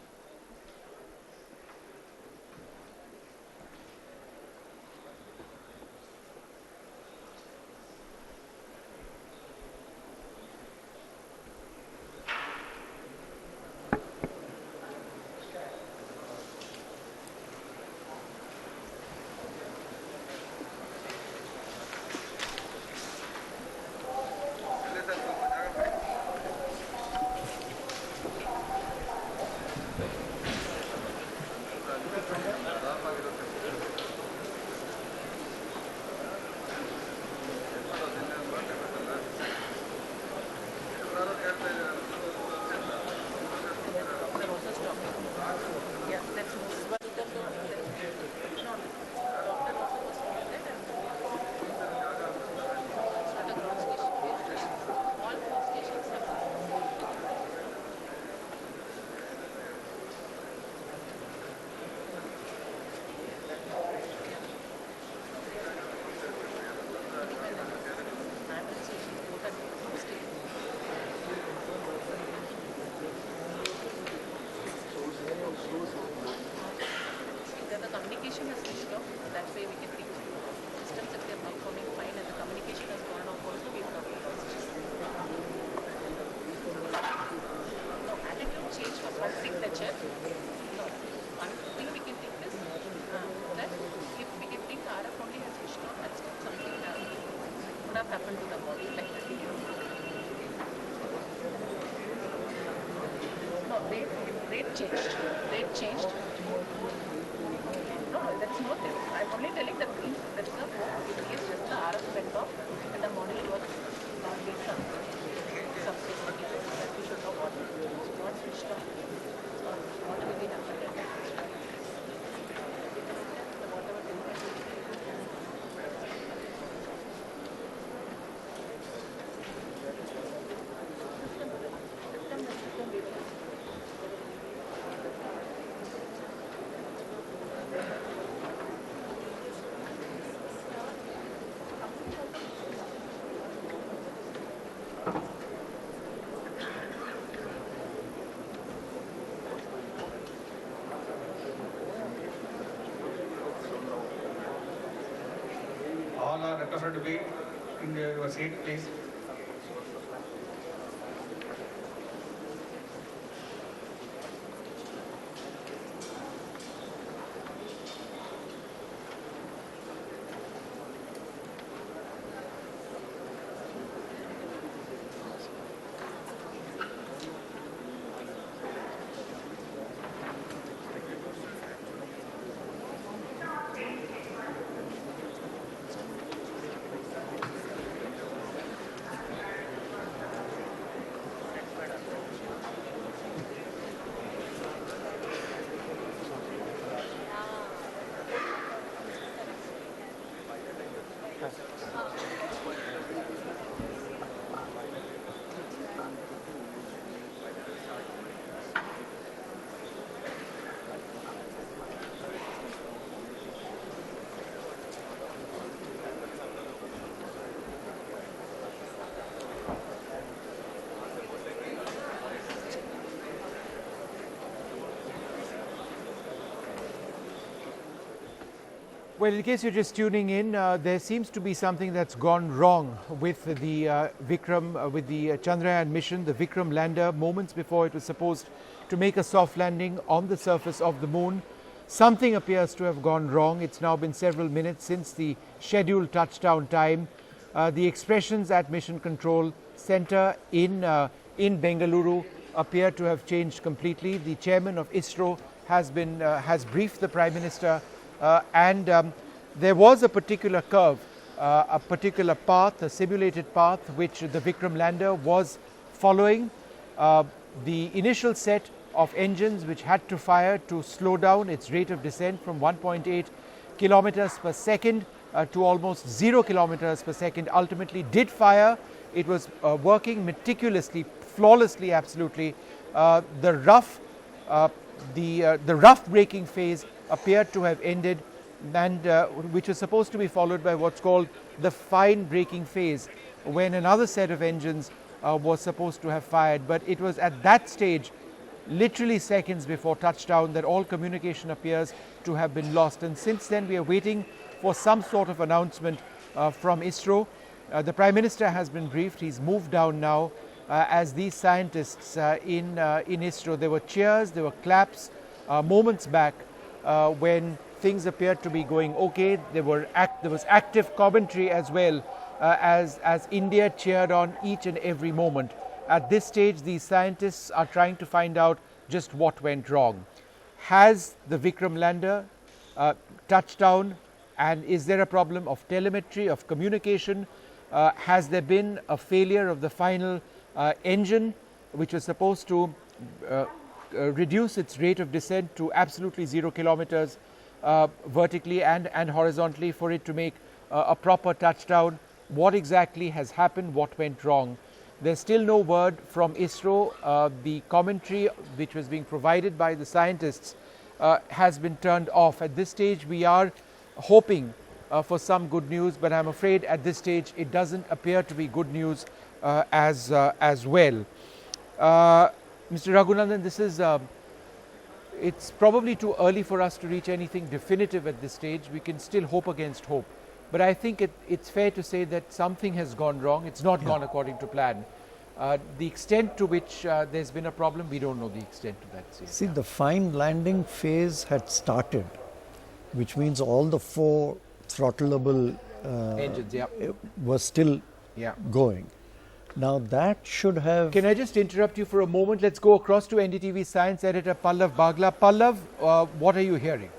would have happened to the body like that? No, rate changed. Rate changed. No, there is no thing. I'm only telling that there is a hope in case just the RF went off and the model was not being subsequently. That we should know what switched off or what will be happening. Whatever all are recovered to be in your seat, please. Well, in case you're just tuning in, there seems to be something that's gone wrong with the Vikram, with the Chandrayaan mission, the Vikram lander. Moments before it was supposed to make a soft landing on the surface of the moon, something appears to have gone wrong. It's now been several minutes since the scheduled touchdown time. The expressions at Mission Control Center in Bengaluru appear to have changed completely. The chairman of ISRO has briefed the Prime Minister. There was a particular curve, a particular path, a simulated path which the Vikram lander was following. The initial set of engines which had to fire to slow down its rate of descent from 1.8 kilometers per second to almost 0 kilometers per second ultimately did fire. It was working meticulously, flawlessly, absolutely. The rough braking phase appeared to have ended, and which was supposed to be followed by what's called the fine braking phase, when another set of engines was supposed to have fired. But it was at that stage, literally seconds before touchdown, that all communication appears to have been lost. And since then we are waiting for some sort of announcement from ISRO. The Prime Minister has been briefed. He's moved down now as these scientists in ISRO. There were cheers, there were claps moments back when things appeared to be going okay. There was active commentary as well as India cheered on each and every moment. At this stage, these scientists are trying to find out just what went wrong. Has the Vikram lander touched down, and is there a problem of telemetry, of communication? Has there been a failure of the final engine, which was supposed to reduce its rate of descent to absolutely 0 kilometers vertically and horizontally for it to make a proper touchdown? What exactly has happened? What went wrong? There's still no word from ISRO. The commentary which was being provided by the scientists has been turned off. At this stage, we are hoping for some good news, but I'm afraid at this stage it doesn't appear to be good news as well. Mr. Raghunandan, this is it's probably too early for us to reach anything definitive at this stage. We can still hope against hope. But I think it's fair to say that something has gone wrong. It's not gone according to plan. The extent to which there's been a problem, we don't know the extent to that. See, the fine landing phase had started, which means all the 4 throttleable engines, yeah, was still going. Now that should have... Can I just interrupt you for a moment? Let's go across to NDTV Science Editor Pallav Bagla. Pallav, what are you hearing?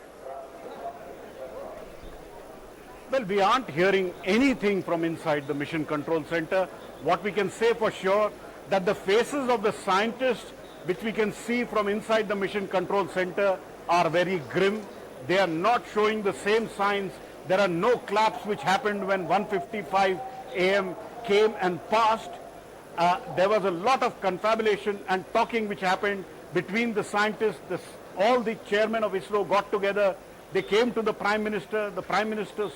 Well, we aren't hearing anything from inside the Mission Control Center. What we can say for sure that the faces of the scientists, which we can see from inside the Mission Control Center, are very grim. They are not showing the same signs. There are no claps which happened when 1:55 a.m. came and passed. There was a lot of confabulation and talking which happened between the scientists. All the chairmen of ISRO got together. They came to the Prime Minister. The Prime Minister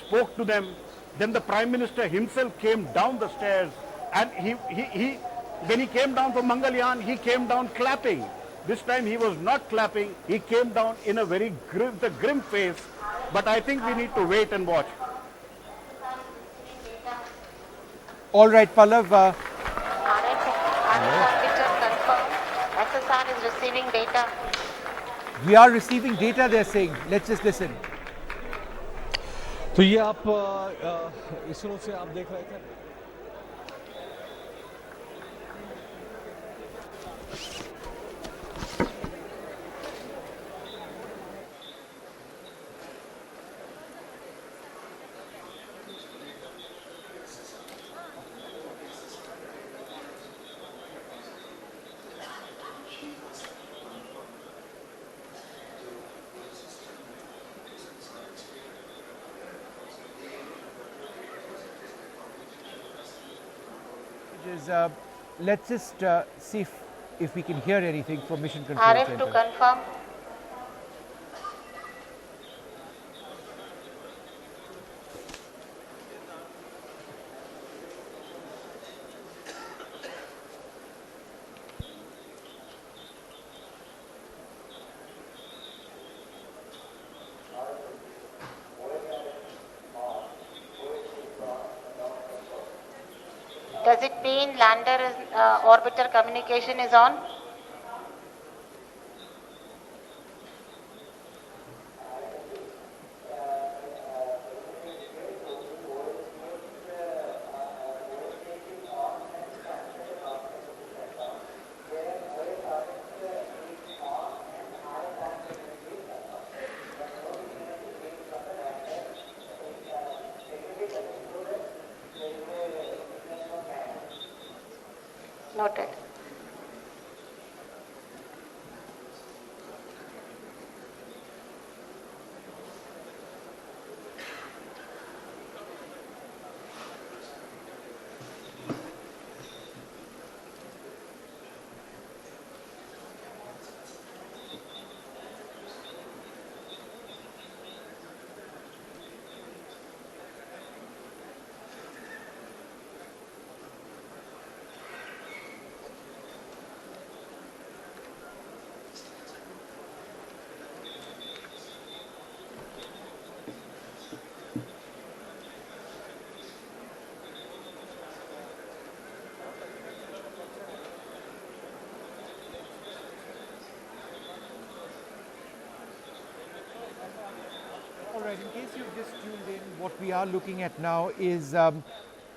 spoke to them. Then the Prime Minister himself came down the stairs, and when he came down from Mangalyaan, he came down clapping. This time he was not clapping. He came down in a very grim face. But I think we need to wait and watch. All right, Pallav. SSR is receiving data. We are receiving data, they're saying. Let's just listen. तो ये आप इसरो से आप देख रहे थे Let's just see if we can hear anything from Mission Control RF Center. to confirm. Does it mean lander is, orbiter communication is on? Noted. Alright, in case you've just tuned in, what we are looking at now is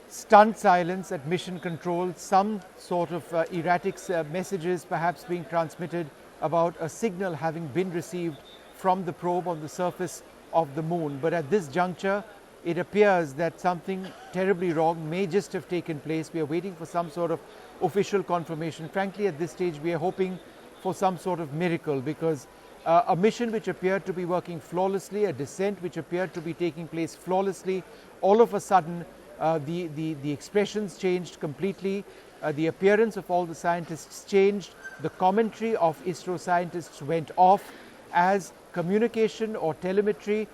stunned silence at Mission Control, some sort of erratic messages perhaps being transmitted about a signal having been received from the probe on the surface of the moon. But at this juncture, it appears that something terribly wrong may just have taken place. We are waiting for some sort of official confirmation. Frankly, at this stage, we are hoping for some sort of miracle, because a mission which appeared to be working flawlessly, a descent which appeared to be taking place flawlessly, all of a sudden the expressions changed completely, the appearance of all the scientists changed, the commentary of ISRO scientists went off as communication or telemetry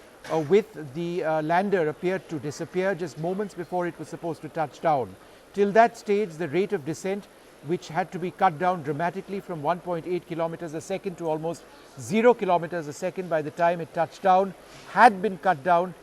with the lander appeared to disappear just moments before it was supposed to touch down. Till that stage, the rate of descent, which had to be cut down dramatically from 1.8 kilometers a second to almost 0 kilometers a second by the time it touched down, had been cut down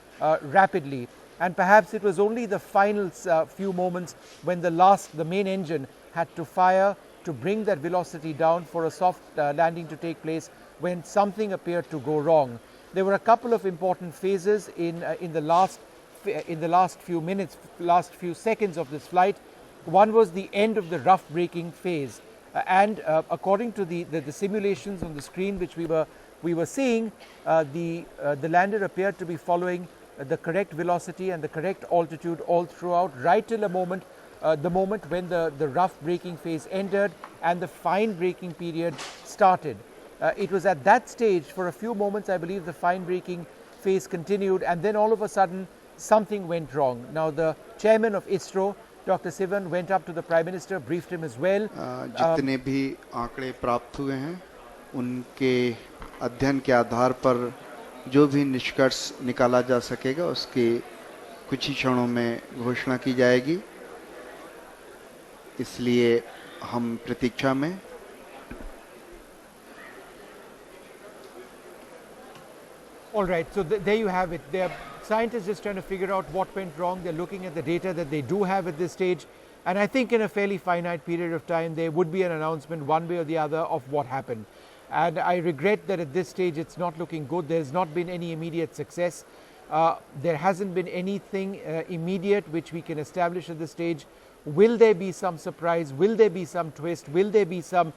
rapidly. And perhaps it was only the final few moments when the main engine had to fire to bring that velocity down for a soft landing to take place, when something appeared to go wrong. There were a couple of important phases in the last in the last few minutes, last few seconds of this flight. One was the end of the rough braking phase, and according to the simulations on the screen which we were seeing, the lander appeared to be following the correct velocity and the correct altitude all throughout, right till the moment when the rough braking phase ended and the fine braking period started. It was at that stage, for a few moments, I believe, the fine braking phase continued, and then all of a sudden something went wrong. Now the chairman of ISRO, Dr. Sivan, went up to the Prime Minister, briefed him as well. जितने भी आंकड़े प्राप्त हुए हैं उनके अध्ययन के आधार पर जो भी निष्कर्ष निकाला जा सकेगा उसकी कुछ ही क्षणों में घोषणा की जाएगी, इसलिए हम प्रतीक्षा में। All right, so there you have it. They're scientists just trying to figure out what went wrong. They're looking at the data that they do have at this stage, and I think in a fairly finite period of time there would be an announcement one way or the other of what happened. And I regret that at this stage it's not looking good. There's not been any immediate success. There hasn't been anything immediate which we can establish at this stage. Will there be some surprise? Will there be some twist? Will there be some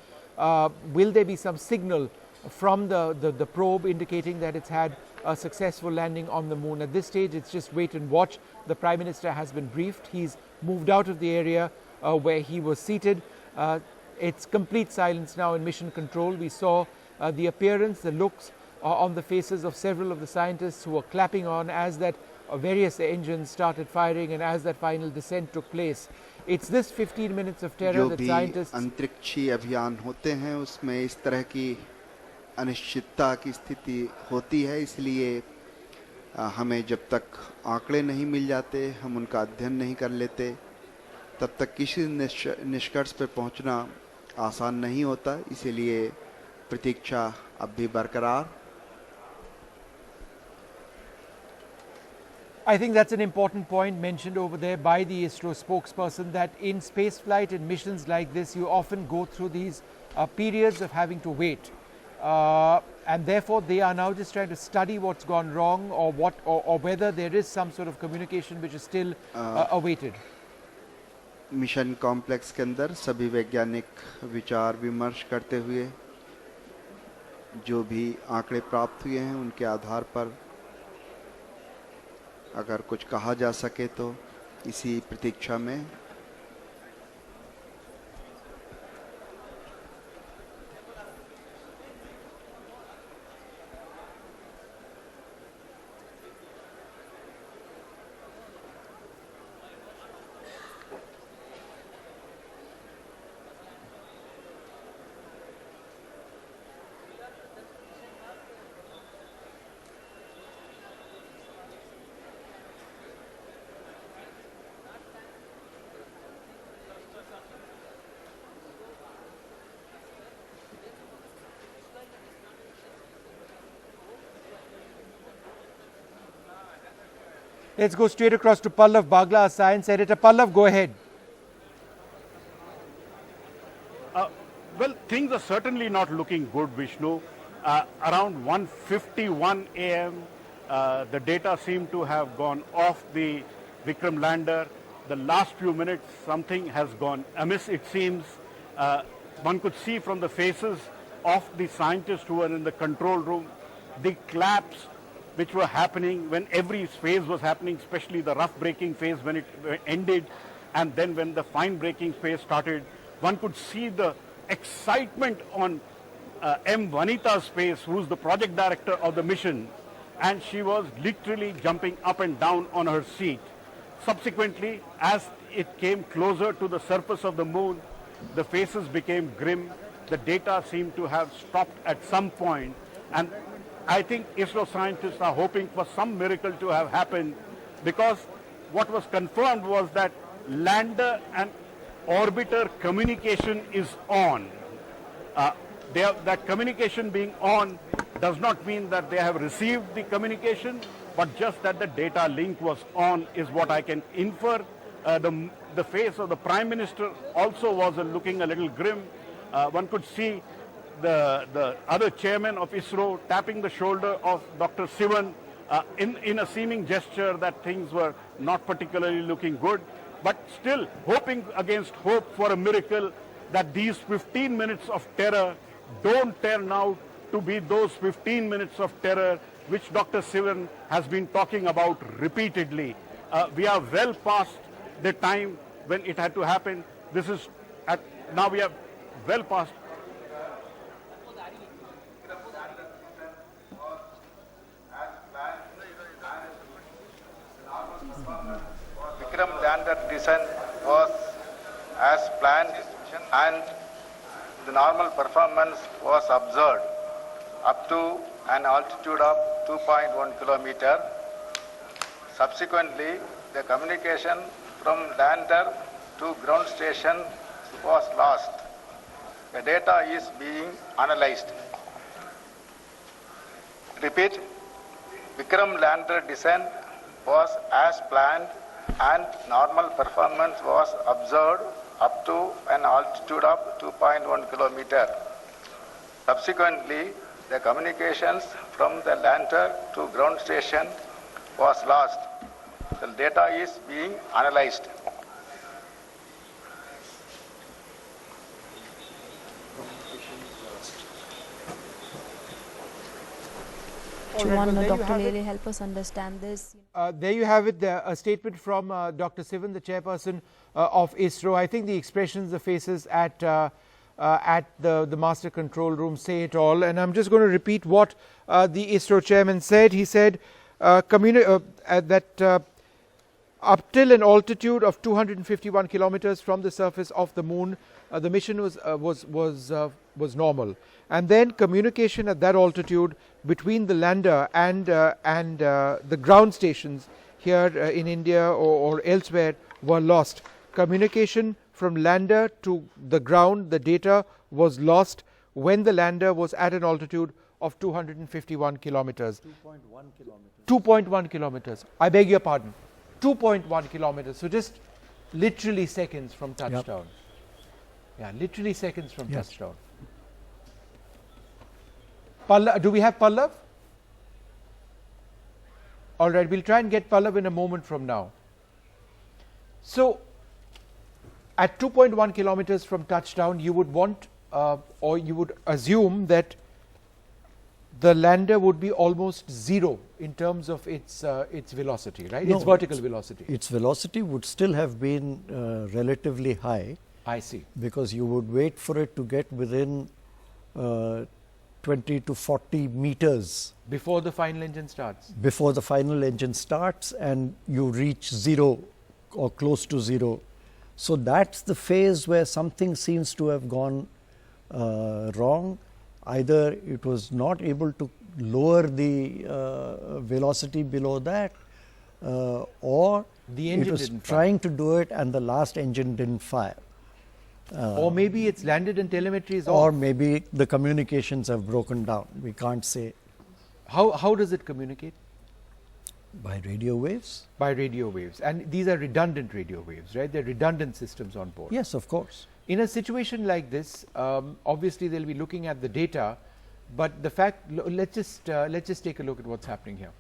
signal from the probe indicating that it's had a successful landing on the moon? At this stage it's just wait and watch. The Prime Minister has been briefed. He's moved out of the area where he was seated. It's complete silence now in mission control. We saw the appearance, the looks on the faces of several of the scientists who were clapping on as that various engines started firing and as that final descent took place. It's this 15 minutes of terror that scientists... अंतरिक्षीय अभियान होते हैं उसमें इस तरह की अनिश्चितता की स्थिति होती है, इसलिए हमें जब तक आंकड़े नहीं मिल जाते, हम उनका अध्ययन नहीं कर लेते, तब तक किसी निष्कर्ष पर पहुंचना आसान नहीं होता, इसीलिए प्रतीक्षा अब भी बरकरार। I think that's an important point mentioned over there by the ISRO spokesperson, that in spaceflight and missions like this you often go through these periods of having to wait. And therefore they are now just trying to study what's gone wrong or whether there is some sort of communication which is still awaited. Mission complex के अंदर सभी वैज्ञानिक विचार विमर्श करते हुए जो भी आंकड़े प्राप्त हुए हैं उनके आधार पर अगर कुछ कहा जा सके तो इसी प्रतीक्षा में। Let's go straight across to Pallav Bagla, our science editor. Pallav, go ahead. Well, things are certainly not looking good, Vishnu. Around 1:51 a.m., the data seem to have gone off the Vikram lander. The last few minutes, something has gone amiss, it seems. One could see from the faces of the scientists who were in the control room, the claps which were happening when every phase was happening, especially the rough braking phase when it ended, and then when the fine braking phase started. One could see the excitement on M. Vanita's face, who's the project director of the mission, and she was literally jumping up and down on her seat. Subsequently, as it came closer to the surface of the moon, the faces became grim. The data seemed to have stopped at some point, and I think ISRO scientists are hoping for some miracle to have happened, because what was confirmed was that lander and orbiter communication is on. That communication being on does not mean that they have received the communication, but just that the data link was on is what I can infer. The face of the Prime Minister also was looking a little grim. One could see the other chairman of ISRO tapping the shoulder of Dr. Sivan in a seeming gesture that things were not particularly looking good, but still hoping against hope for a miracle that these 15 minutes of terror don't turn out to be those 15 minutes of terror which Dr. Sivan has been talking about repeatedly. We are well past the time when it had to happen. Now we are well past. Vikram lander descent was as planned and the normal performance was observed up to an altitude of 2.1 kilometer. Subsequently, the communication from lander to ground station was lost. The data is being analyzed. Repeat, Vikram lander descent was as planned and normal performance was observed up to an altitude of 2.1 kilometer. Subsequently, the communications from the lander to ground station was lost. The data is being analyzed. Dr. Lele, help us understand this. There you have it, a statement from Dr. Sivan, the chairperson of ISRO. I think the expressions, the faces at the master control room say it all. And I'm just going to repeat what the ISRO chairman said. He said that up till an altitude of 251 kilometers from the surface of the moon, the mission was normal. And then communication at that altitude between the lander and the ground stations here in India or elsewhere were lost. Communication from lander to the ground, the data was lost when the lander was at an altitude of 251 kilometers. 2.1 kilometers. 2.1 kilometers. I beg your pardon. 2.1 kilometers. So just literally seconds from touchdown. Yep. Yeah, literally seconds from touchdown. Do we have Pallav? All right, we'll try and get Pallav in a moment from now. So, at 2.1 kilometers from touchdown, you would want or you would assume that the lander would be almost zero in terms of its velocity, right? No, its vertical velocity. Its velocity would still have been relatively high. I see. Because you would wait for it to get within 20 to 40 meters. Before the final engine starts? Before the final engine starts and you reach zero or close to zero. So that's the phase where something seems to have gone wrong. Either it was not able to lower the velocity below that or it was trying to do it and the last engine didn't fire. Or maybe it's landed and telemetry is off. Or maybe the communications have broken down. We can't say. How does it communicate? By radio waves. By radio waves. And these are redundant radio waves, right? They're redundant systems on board. Yes, of course. In a situation like this, obviously they'll be looking at the data, but the fact, let's just take a look at what's happening here.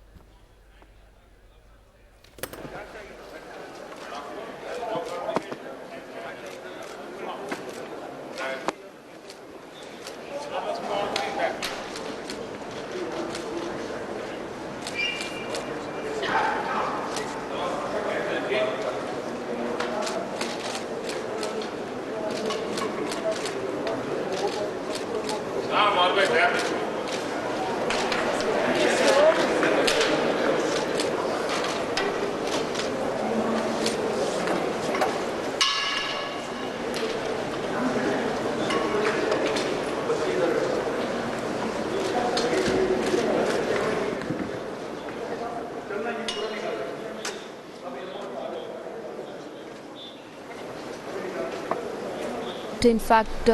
In fact,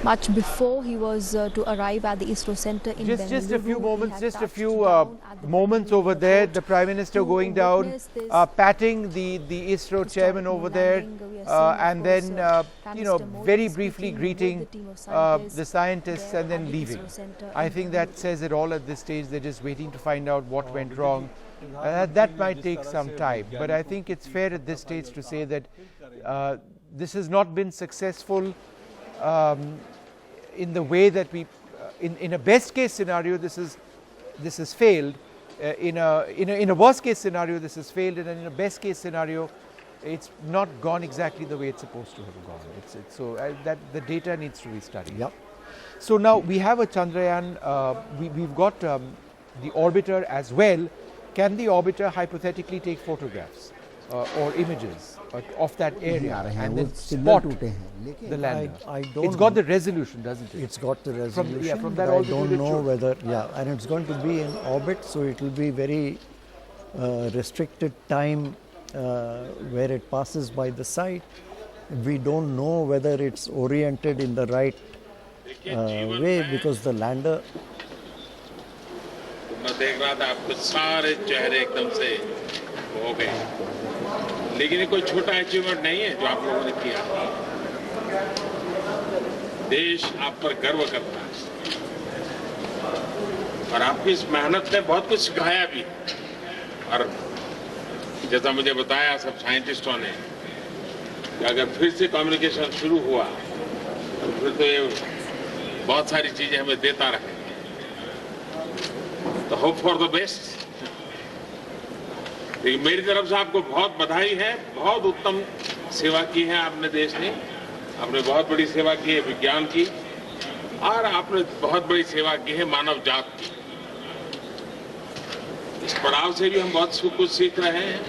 much before he was to arrive at the ISRO center in Bengaluru. Just a few He moments, had just a touched few down at the moments over there. The Prime Minister to going down, witness this patting the ISRO chairman over there, landing. We are seeing, and of then course, you know, Prime Minister very Modi briefly speaking greeting with the team of the scientists there and then at the leaving. ISRO center I in think Bengaluru. that says it all at this stage. They're just waiting to find out what went wrong. That might take some time, but I think it's fair at this stage to say that this has not been successful in the way that we, in a best case scenario, this has failed. In a worst case scenario, this has failed, and in a best case scenario, it's not gone exactly the way it's supposed to have gone. So that the data needs to be studied. Yep. So now we have a Chandrayaan. We've got the orbiter as well. Can the orbiter hypothetically take photographs or images of that area and then spot the lander? I don't it's got the resolution, doesn't it? It's got the resolution. From that but I altitude don't it know should. whether, and it's going to be in orbit, so it will be very restricted time where it passes by the site. We don't know whether it's oriented in the right way, because the lander. मैं देख रहा था आपके सारे चेहरे एकदम से हो गए, लेकिन ये कोई छोटा अचीवमेंट नहीं है जो आप लोगों ने किया। देश आप पर गर्व करता है और आपकी इस मेहनत ने बहुत कुछ सिखाया भी। और जैसा मुझे बताया सब साइंटिस्टों ने कि अगर फिर से कम्युनिकेशन शुरू हुआ तो फिर तो ये बहुत सारी चीजें हमें देता रहे। तो होप फॉर द बेस्ट। लेकिन मेरी तरफ से आपको बहुत बधाई है। बहुत उत्तम सेवा की है आपने देश ने। आपने बहुत बड़ी सेवा की है विज्ञान की, और आपने बहुत बड़ी सेवा की है मानव जात की। इस पड़ाव से भी हम बहुत कुछ सीख रहे हैं।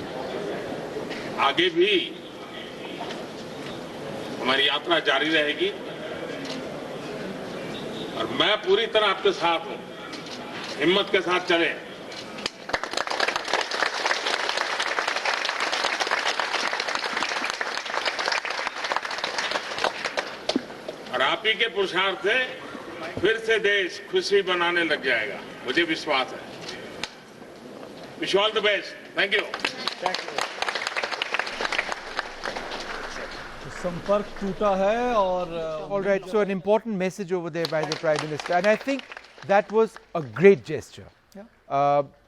आगे भी हमारी यात्रा जारी रहेगी और मैं पूरी तरह आपके साथ हूं। हिम्मत के साथ चलें। और आप ही के पुरुषार्थ से फिर से देश खुशी बनाने लग जाएगा, मुझे विश्वास है। Wish all the best. Thank you. संपर्क टूटा है और all right, so an important message over there by the Prime Minister, and I think that was a great gesture.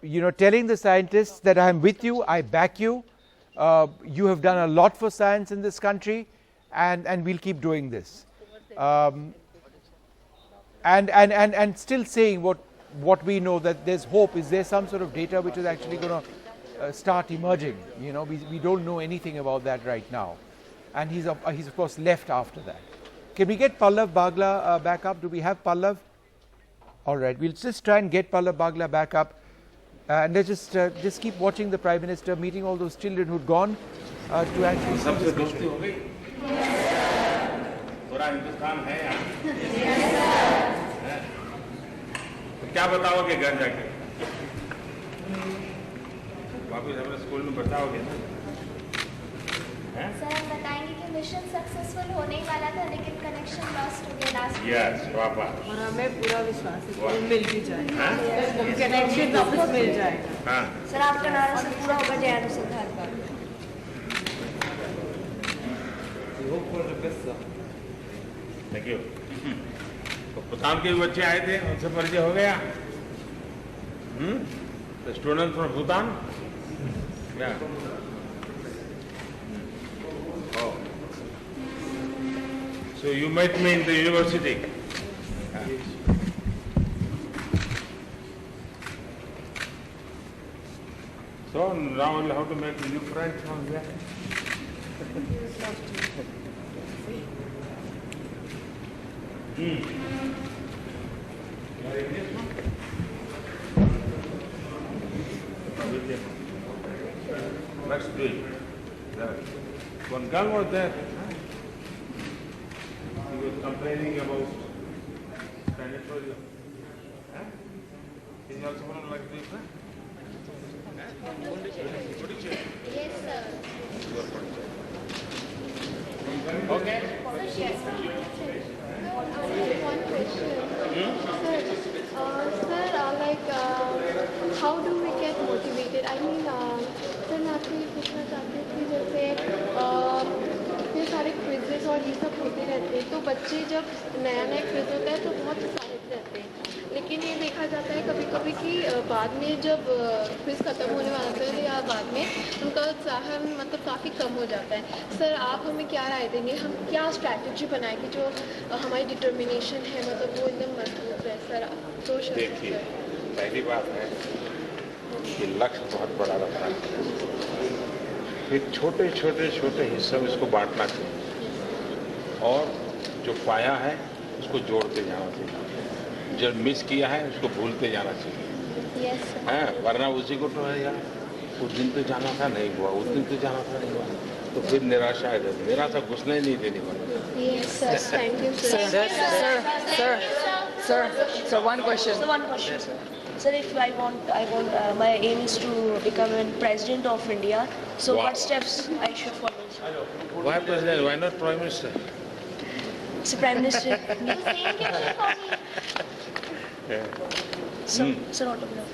You know, telling the scientists that I am with you, I back you. You have done a lot for science in this country, and we'll keep doing this. And still saying what we know, that there's hope. Is there some sort of data which is actually going to start emerging? You know, we don't know anything about that right now, and he's of course left after that. Can we get Pallav Bagla back up? Do we have Pallav? All right, we'll just try and get Pallav Bagla back up, and let's just keep watching the Prime Minister meeting all those children who'd gone to actually see this mission. पूरा हिंदुस्तान है यहाँ। तो क्या बताओगे घर जाके? वापिस अपने स्कूल में बताओगे ना? सर हम बताएंगे कि मिशन सक्सेसफुल होने ही वाला था, लेकिन कनेक्शन लॉस्ट हो गया लास्ट में। यस, पापा। और हमें पूरा विश्वास है कि मिल भी जाएगा, कनेक्शन वापस मिल जाएगा। हाँ। सर आपका नारा से पूरा होगा जय अनुसंधान का। Thank you. तो भूटान के बच्चे आए थे, उनसे परिचय हो गया। The student from Bhutan? Yeah. Oh. So you met me in the university. So now we'll have to make new friends from here. Let's do it. One girl was there. He was complaining about sanatorium. Is also one like this? Yes sir. Okay. Yes sir. One question. Sir, how do we get motivated? I mean, sir, मैं आपसे ये पूछना चाहती हूँ कि जैसे इतने सारे क्विजेस और ये सब होते रहते हैं, तो बच्चे जब नया नया क्विज होता है तो बहुत उत्साहित रहते हैं, लेकिन ये देखा जाता है कभी कभी कि बाद में जब क्विज खत्म होने वाला होता है या बाद में उनका उत्साह मतलब काफ़ी कम हो जाता है. सर, आप हमें क्या राय देंगे, हम क्या स्ट्रैटेजी बनाएं कि जो हमारी डिटर्मिनेशन है मतलब वो एकदम मजबूत रहे. सर, तो देखिए, पहली बात है कि लक्ष्य बहुत बड़ा रखना है, फिर छोटे छोटे छोटे हिस्सों में इसको बांटना चाहिए और जो पाया है उसको जोड़ते जाना चाहिए, जो मिस किया है उसको भूलते जाना चाहिए. हाँ, वरना उसी को तो है यार, उस दिन तो जाना था नहीं हुआ, उस दिन तो जाना था नहीं हुआ, तो फिर निराशा है. निराशा घुसने ही नहीं देनी पड़ती. Sir, one question. Sir, if I want, my aim is to become a president of India. So, what steps I should follow? Why president? Why not prime minister? So, prime minister. Sir, autograph.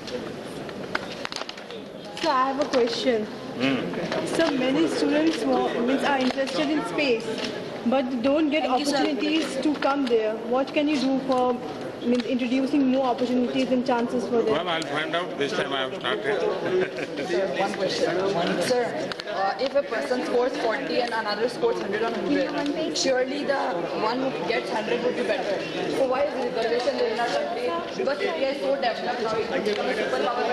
So I have a question. So many students are interested in space, but don't get opportunities to come there. What can you do for introducing more opportunities and chances for them? Well, I'll find out. This time I have started. Sir, one question. Sir, if a person scores 40 and another scores 100 on 100, surely the one who gets 100 would be better. So why is reservation in our country? Because India is so developed now, it has become a superpower.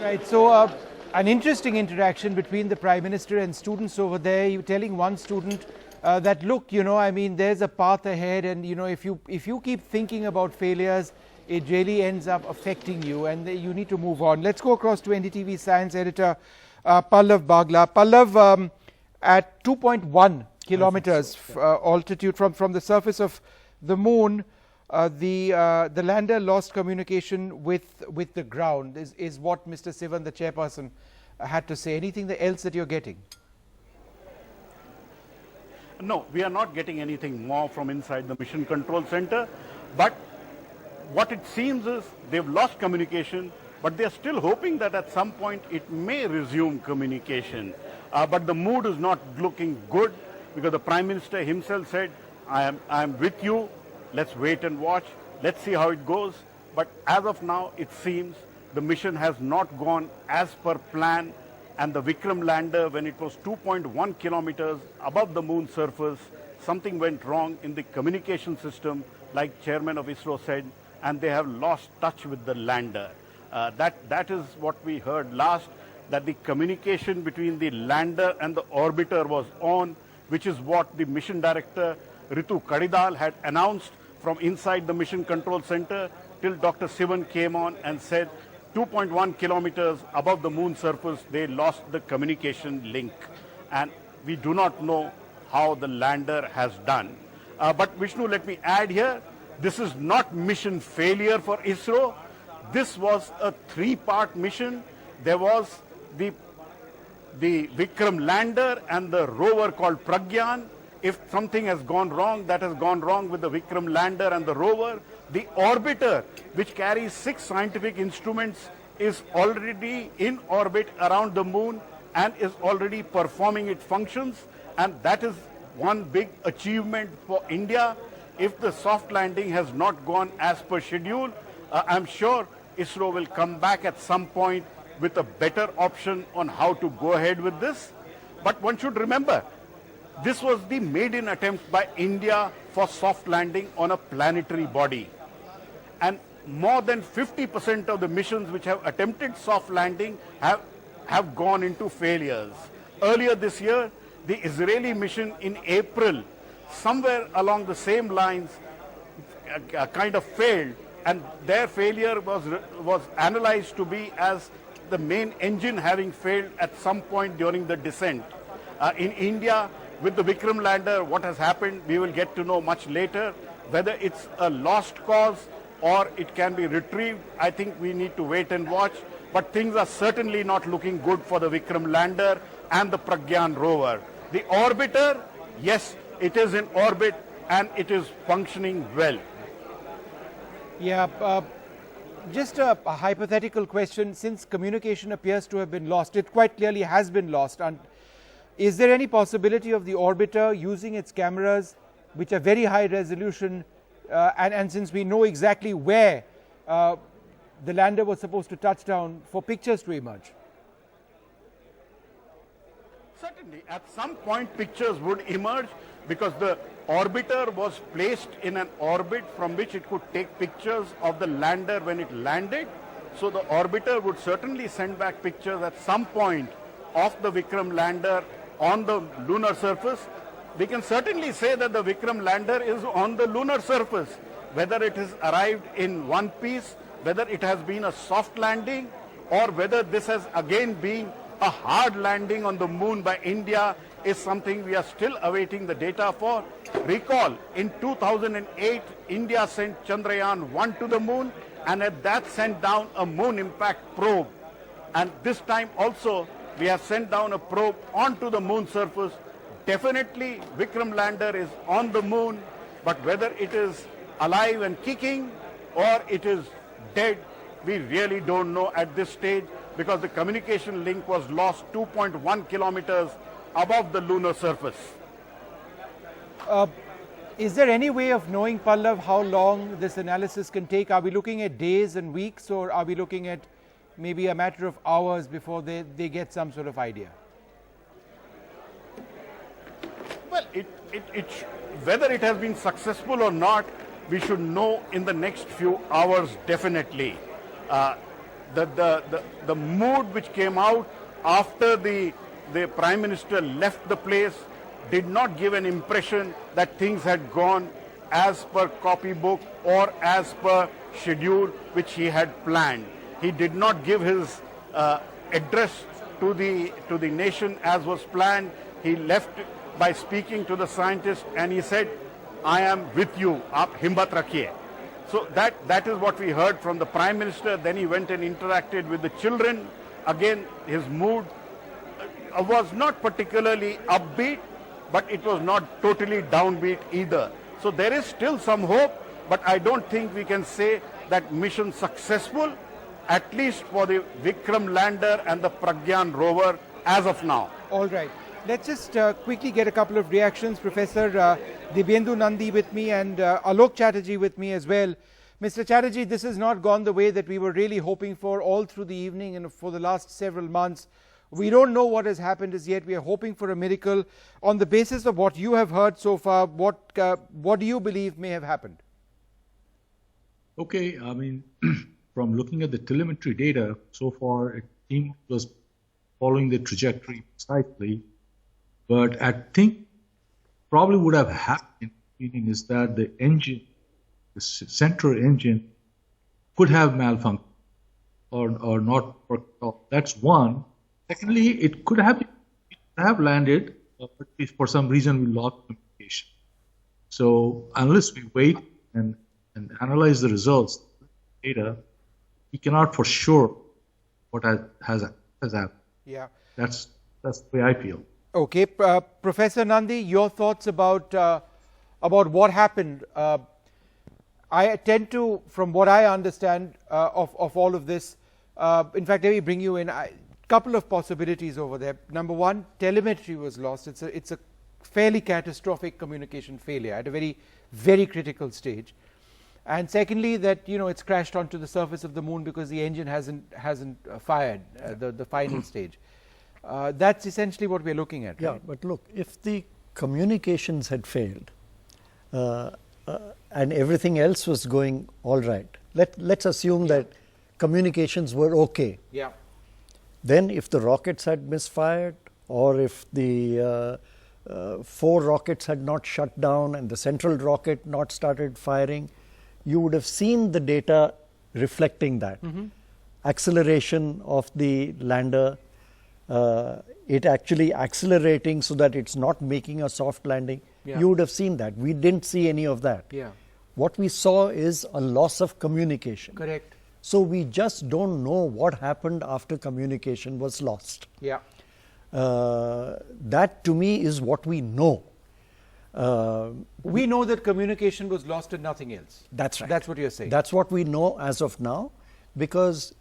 Right, so an interesting interaction between the Prime Minister and students over there. You're telling one student that, look, you know, I mean, there's a path ahead, and, you know, if you keep thinking about failures, it really ends up affecting you, and you need to move on. Let's go across to NDTV science editor Pallav Bagla. Pallav, at 2.1 kilometers altitude from the surface of the moon, the lander lost communication with the ground, is what Mr. Sivan, the chairperson, had to say. Anything else that you're getting? No, we are not getting anything more from inside the Mission Control Center, but what it seems is they've lost communication, but they're still hoping that at some point it may resume communication. But the mood is not looking good, because the Prime Minister himself said, I am with you, let's wait and watch, let's see how it goes. But as of now, it seems the mission has not gone as per plan, and the Vikram lander, when it was 2.1 kilometers above the moon surface, something went wrong in the communication system, like Chairman of ISRO said, and they have lost touch with the lander. That is what we heard last, that the communication between the lander and the orbiter was on, which is what the mission director Ritu Kadidal had announced from inside the Mission Control Center, till Dr. Sivan came on and said 2.1 kilometers above the moon surface, they lost the communication link. And we do not know how the lander has done. But Vishnu, let me add here, this is not mission failure for ISRO. This was a three-part mission. There was the Vikram lander and the rover called Chandrayaan. If something has gone wrong, that has gone wrong with the Vikram lander and the rover. The orbiter, which carries 6 scientific instruments, is already in orbit around the moon and is already performing its functions. And that is one big achievement for India. If the soft landing has not gone as per schedule, I'm sure ISRO will come back at some point with a better option on how to go ahead with this. But one should remember, this was the maiden attempt by India for soft landing on a planetary body. And more than 50% of the missions which have attempted soft landing have gone into failures. Earlier this year, the Israeli mission in April, somewhere along the same lines, kind of failed, and their failure was analyzed to be as the main engine having failed at some point during the descent. In India, with the Vikram lander, what has happened, we will get to know much later. Whether it's a lost cause or it can be retrieved, I think we need to wait and watch. But things are certainly not looking good for the Vikram lander and the Chandrayaan rover. The orbiter, yes, it is in orbit and it is functioning well. Yeah, just a hypothetical question. Since communication appears to have been lost, it quite clearly has been lost. And is there any possibility of the orbiter using its cameras, which are very high resolution, and since we know exactly where the lander was supposed to touch down, for pictures to emerge? Certainly, at some point pictures would emerge because the orbiter was placed in an orbit from which it could take pictures of the lander when it landed. So the orbiter would certainly send back pictures at some point of the Vikram lander on the lunar surface. We can certainly say that the Vikram lander is on the lunar surface. Whether it has arrived in one piece, whether it has been a soft landing, or whether this has again been a hard landing on the moon by India is something we are still awaiting the data for. Recall, in 2008, India sent Chandrayaan 1 to the moon, and at that sent down a moon impact probe. And this time also, we have sent down a probe onto the moon surface. Definitely, Vikram lander is on the moon, but whether it is alive and kicking or it is dead, we really don't know at this stage, because the communication link was lost 2.1 kilometers above the lunar surface. Is there any way of knowing, Pallav, how long this analysis can take? Are we looking at days and weeks, or are we looking at maybe a matter of hours before they get some sort of idea? Well, whether it has been successful or not, we should know in the next few hours definitely. The mood which came out after the Prime Minister left the place did not give an impression that things had gone as per copybook or as per schedule which he had planned. He did not give his address to the nation as was planned. He left by speaking to the scientists and he said, "I am with you, aap himmat rakhiye." So that is what we heard from the Prime Minister. Then he went and interacted with the children. Again, his mood was not particularly upbeat, but it was not totally downbeat either. So there is still some hope, but I don't think we can say that mission successful, at least for the Vikram lander and the Pragyan rover as of now. All right. Let's just quickly get a couple of reactions. Professor Dibyendu Nandi with me and Alok Chatterjee with me as well. Mr. Chatterjee, this has not gone the way that we were really hoping for all through the evening and for the last several months. We don't know what has happened as yet. We are hoping for a miracle. On the basis of what you have heard so far, what do you believe may have happened? Okay, I mean, from looking at the telemetry data, so far it seemed it was following the trajectory precisely. But I think probably would have happened is that the engine, the center engine, could have malfunctioned or not worked off. That's one. Secondly, it could have landed, but if for some reason we lost communication. So unless we wait and analyze the results, data, we cannot for sure what has happened. Yeah, that's the way I feel. Okay, Professor Nandi, your thoughts about what happened. I tend to, from what I understand of all of this, in fact, let me bring you in. Couple of possibilities over there. Number one, telemetry was lost. It's a fairly catastrophic communication failure at a very, very critical stage. And secondly, that it's crashed onto the surface of the moon because the engine hasn't fired the final stage. That's essentially what we're looking at. Yeah, right? but look, if the communications had failed and everything else was going all right, let's assume that communications were okay. Yeah. Then if the rockets had misfired, or if the 4 rockets had not shut down and the central rocket not started firing, you would have seen the data reflecting that. Acceleration of the lander, it actually accelerating so that it's not making a soft landing. Yeah. You would have seen that. We didn't see any of that. Yeah. What we saw is a loss of communication. Correct. So we just don't know what happened after communication was lost. Yeah. That to me is what we know. We know that communication was lost and nothing else. That's right. That's what you're saying. That's what we know as of now, because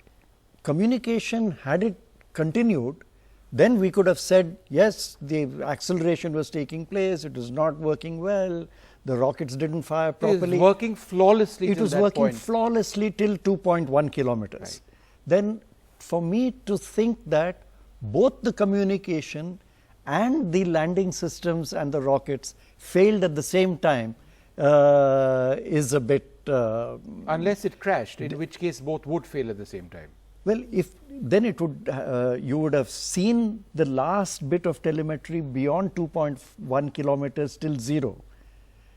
communication, had it continued, then we could have said, yes, the acceleration was taking place, it was not working well, the rockets didn't fire properly. It was working flawlessly. It was working flawlessly till 2.1 kilometers. Right. Then for me to think that both the communication and the landing systems and the rockets failed at the same time is a bit... unless it crashed, in which case both would fail at the same time. Well, if then it would, you would have seen the last bit of telemetry beyond 2.1 kilometers till 0.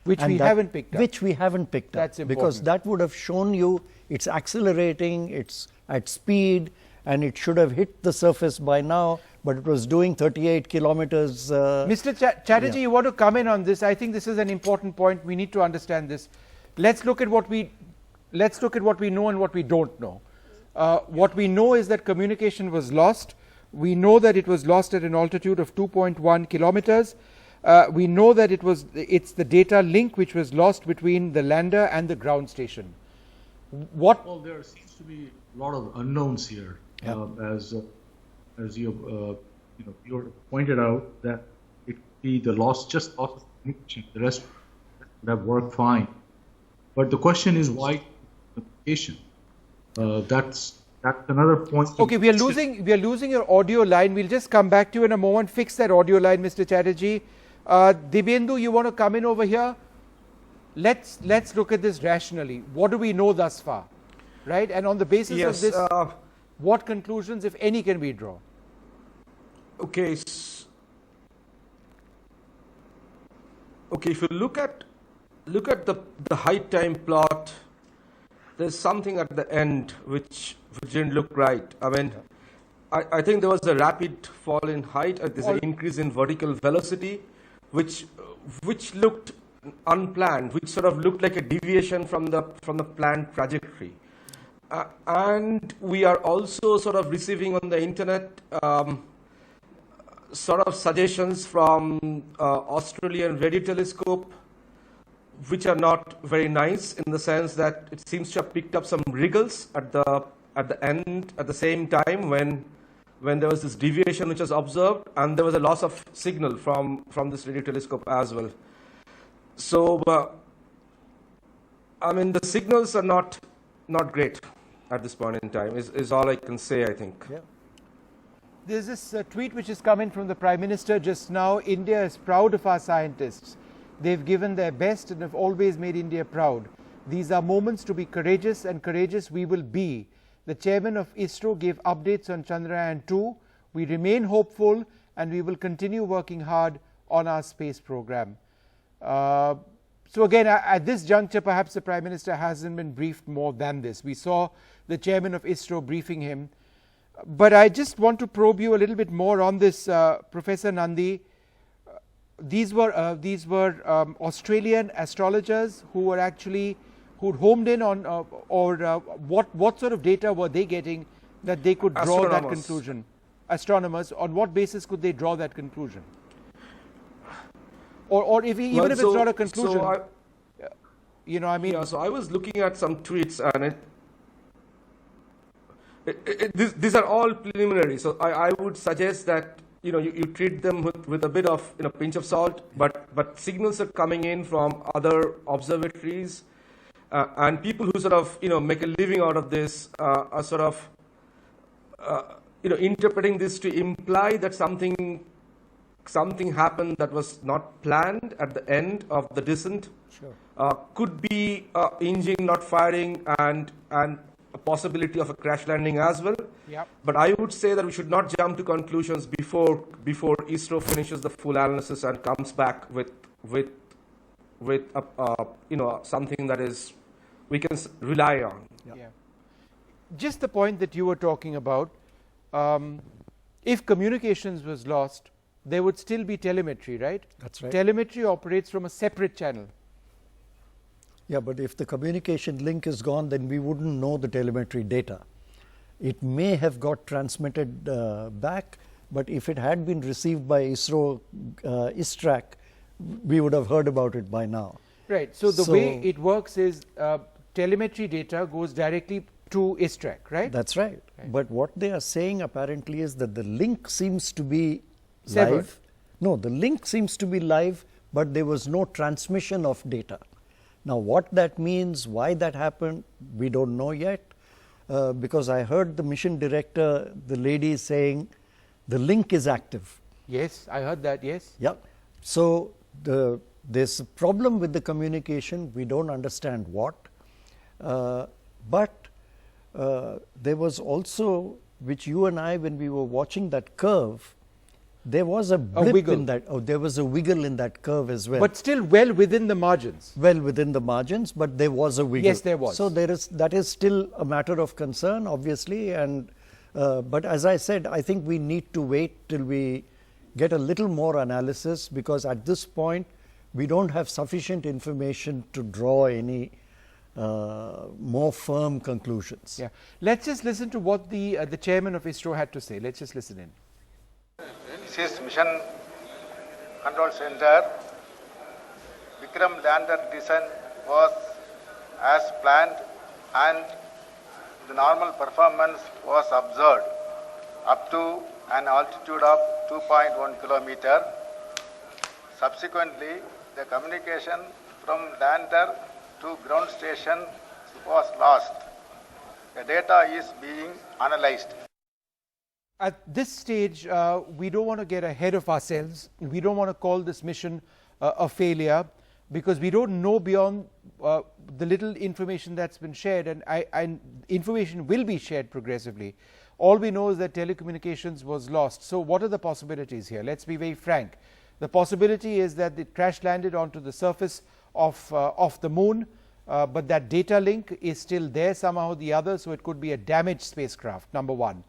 Which we haven't picked up. Which we haven't picked up. That's important. Because that would have shown you it's accelerating, it's at speed, and it should have hit the surface by now, but it was doing 38 kilometers. Mr. Chatterjee, you want to come in on this? I think this is an important point. We need to understand this. Let's look at what we know and what we don't know. What we know is that communication was lost. We know that it was lost at an altitude of 2.1 kilometers. We know that it's the data link which was lost between the lander and the ground station. Well, there seems to be a lot of unknowns here, as you pointed out, that it could be the lost of communication. The rest would have worked fine. But the question is why communication? That's another point. Okay, we are losing your audio line. We'll just come back to you in a moment. Fix that audio line, Mr. Chatterjee. Dibendu, you want to come in over here? Let's look at this rationally. What do we know thus far, right? And on the basis of this, what conclusions, if any, can we draw? Okay. Okay, if you look at the height time plot, there's something at the end which didn't look right. I mean, I think there was a rapid fall in height. There's an increase in vertical velocity, which looked unplanned, which sort of looked like a deviation from the planned trajectory. And we are also sort of receiving on the internet sort of suggestions from Australian radio telescope, which are not very nice in the sense that it seems to have picked up some wriggles at the end at the same time when there was this deviation which was observed, and there was a loss of signal from this radio telescope as well. So I mean, the signals are not great at this point in time is all I can say, I think. Yeah. There's this tweet which has come in from the Prime Minister just now. India is proud of our scientists. They've given their best and have always made India proud. These are moments to be courageous, and courageous we will be. The chairman of ISRO gave updates on Chandrayaan 2. We remain hopeful and we will continue working hard on our space program. So again, at this juncture, perhaps the Prime Minister hasn't been briefed more than this. We saw the chairman of ISRO briefing him. But I just want to probe you a little bit more on this, Professor Nandi. These were Australian astrologers who were actually who'd homed in on what sort of data were they getting that they could draw that conclusion? Astronomers. On what basis could they draw that conclusion? Or if even if it's not a conclusion, you know, I mean. Yeah. So I was looking at some tweets, and these are all preliminary. So I would suggest that you treat them with a bit of pinch of salt. But signals are coming in from other observatories, and people who sort of make a living out of this are sort of interpreting this to imply that something happened that was not planned at the end of the descent. Sure. Could be engine not firing and a possibility of a crash landing as well. Yep. But I would say that we should not jump to conclusions before ISRO finishes the full analysis and comes back with something that is we can rely on. Yeah. Just the point that you were talking about. If communications was lost, there would still be telemetry, right? That's right. Telemetry operates from a separate channel. Yeah, but if the communication link is gone, then we wouldn't know the telemetry data. It may have got transmitted back, but if it had been received by ISRO, ISTRAC, we would have heard about it by now. Right. So the way it works is telemetry data goes directly to ISTRAC, right? That's right. But what they are saying apparently is that the link seems to be severed. Live. No, the link seems to be live, but there was no transmission of data. Now, what that means, why that happened, we don't know yet, because I heard the mission director, the lady saying the link is active. Yes, I heard that, yes. Yeah. So, there's a problem with the communication, we don't understand what, but there was also, which you and I, when we were watching that curve, there was a blip in that. Oh, there was a wiggle in that curve as well. But still well within the margins. Well within the margins, but there was a wiggle. Yes, there was. So that is still a matter of concern, obviously. And but as I said, I think we need to wait till we get a little more analysis, because at this point we don't have sufficient information to draw any more firm conclusions. Yeah. Let's just listen to what the chairman of ISRO had to say. Let's just listen in. This is Mission Control Center. Vikram lander descent was as planned and the normal performance was observed up to an altitude of 2.1 kilometer. Subsequently, the communication from lander to ground station was lost. The data is being analyzed. At this stage, we don't want to get ahead of ourselves. We don't want to call this mission a failure, because we don't know beyond the little information that's been shared, and information will be shared progressively. All we know is that telecommunications was lost. So what are the possibilities here? Let's be very frank. The possibility is that it crash landed onto the surface of the moon, but that data link is still there somehow or the other, so it could be a damaged spacecraft, number one.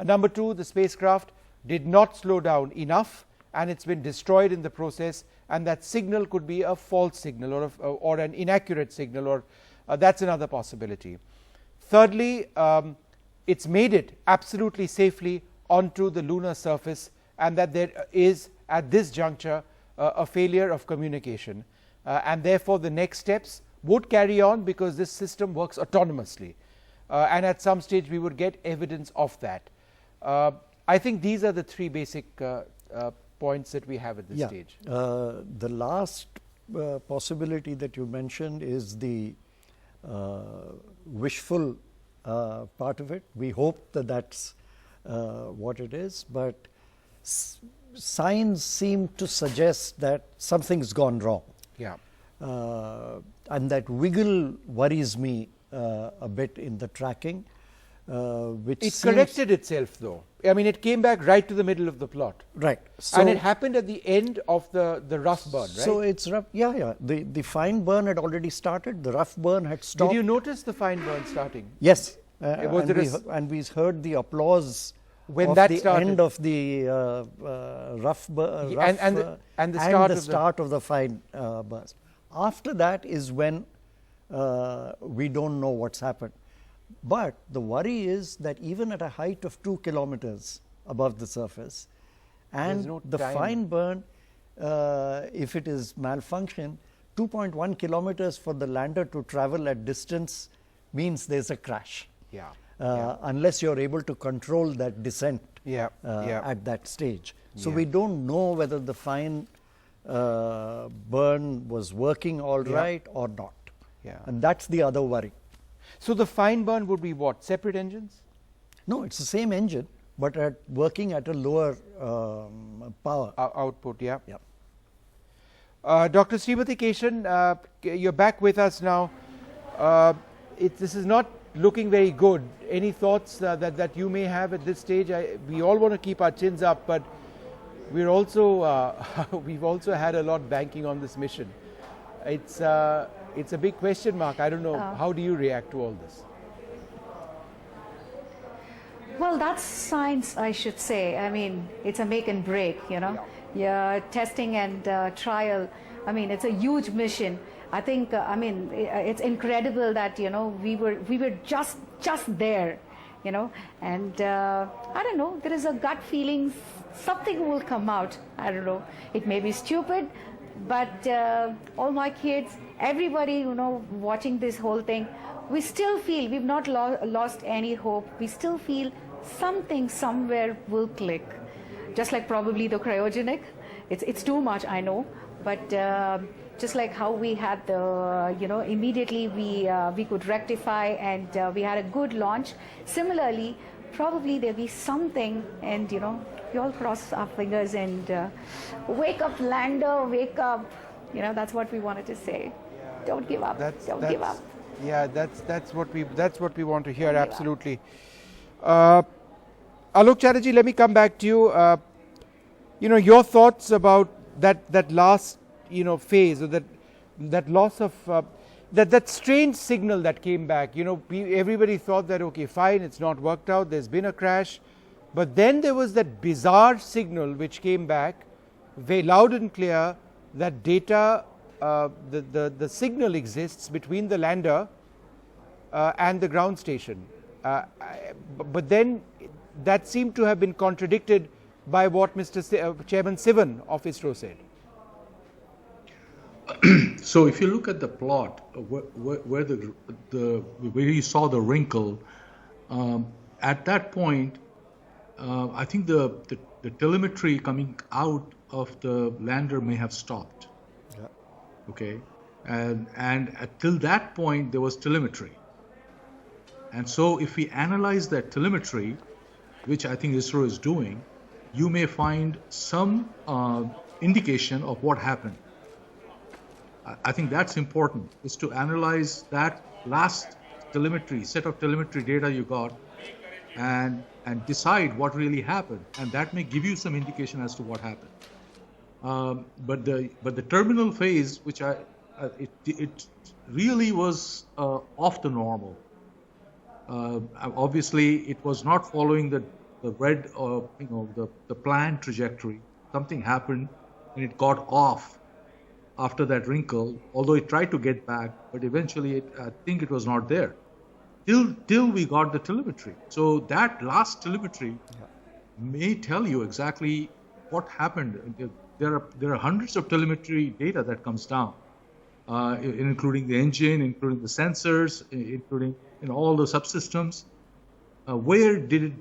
Number two, the spacecraft did not slow down enough and it's been destroyed in the process, and that signal could be a false signal or an inaccurate signal, or that's another possibility. Thirdly, it's made it absolutely safely onto the lunar surface, and that there is at this juncture a failure of communication, and therefore the next steps would carry on, because this system works autonomously, and at some stage we would get evidence of that. I think these are the three basic points that we have at this stage. The last possibility that you mentioned is the wishful part of it. We hope that that's what it is, but signs seem to suggest that something's gone wrong. Yeah. And that wiggle worries me a bit in the tracking. Which it corrected itself, though. I mean, it came back right to the middle of the plot. Right. So and it happened at the end of the rough burn, right? So it's rough. Yeah. The fine burn had already started. The rough burn had stopped. Did you notice the fine burn starting? Yes. And we heard the applause when of that the started. End of the rough burn, and the start of the fine burst. After that is when we don't know what's happened. But the worry is that even at a height of 2 kilometers above the surface, and the fine burn, if it is malfunction, 2.1 kilometers for the lander to travel at distance means there's a crash. Yeah. Unless you're able to control that descent at that stage. So we don't know whether the fine burn was working all right or not. Yeah. And that's the other worry. So the fine burn would be what? Separate engines? No, it's the same engine, but working at a lower power. Output, yeah. Dr. Srimati Keshan, you're back with us now. This is not looking very good. Any thoughts that you may have at this stage? We all want to keep our chins up, but we're also we've also had a lot banking on this mission. It's a big question mark. I don't know. How do you react to all this? Well, that's science, I should say. I mean, it's a make and break, you know. Yeah, testing and trial. I mean, it's a huge mission. I think, I mean, it's incredible that, you know, we were just there, you know, and I don't know, there is a gut feeling something will come out. I don't know, it may be stupid, but all my kids, everybody, you know, watching this whole thing, we still feel we've not lost any hope. We still feel something somewhere will click. Just like probably the cryogenic, it's too much, I know, but just like how we had the, you know, immediately we could rectify and we had a good launch. Similarly, probably there'll be something, and you know, we all cross our fingers and wake up, lander, wake up. You know, that's what we wanted to say. Don't give up. Don't give up. Yeah, that's what we want to hear. Absolutely. Alok Chatterjee, let me come back to you. You know, your thoughts about that last, you know, phase, or that loss of that strange signal that came back. You know, everybody thought that okay, fine, it's not worked out. There's been a crash, but then there was that bizarre signal which came back, very loud and clear. That data, the signal exists between the lander and the ground station, but then that seemed to have been contradicted by what Mr. Chairman Sivan of ISRO said. So if you look at the plot where you saw the wrinkle, at that point, I think the telemetry coming out of the lander may have stopped. Yeah. Okay, and until that point there was telemetry, and so if we analyze that telemetry, which I think ISRO is doing, you may find some indication of what happened. I think that's important, is to analyze that last set of telemetry data you got, and decide what really happened, and that may give you some indication as to what happened. But the terminal phase, which it really was off the normal. Obviously, it was not following the red, the planned trajectory. Something happened, and it got off after that wrinkle. Although it tried to get back, but eventually, I think it was not there. Till we got the telemetry. So that last telemetry may tell you exactly what happened. There are hundreds of telemetry data that comes down, including the engine, including the sensors, including all the subsystems. Where did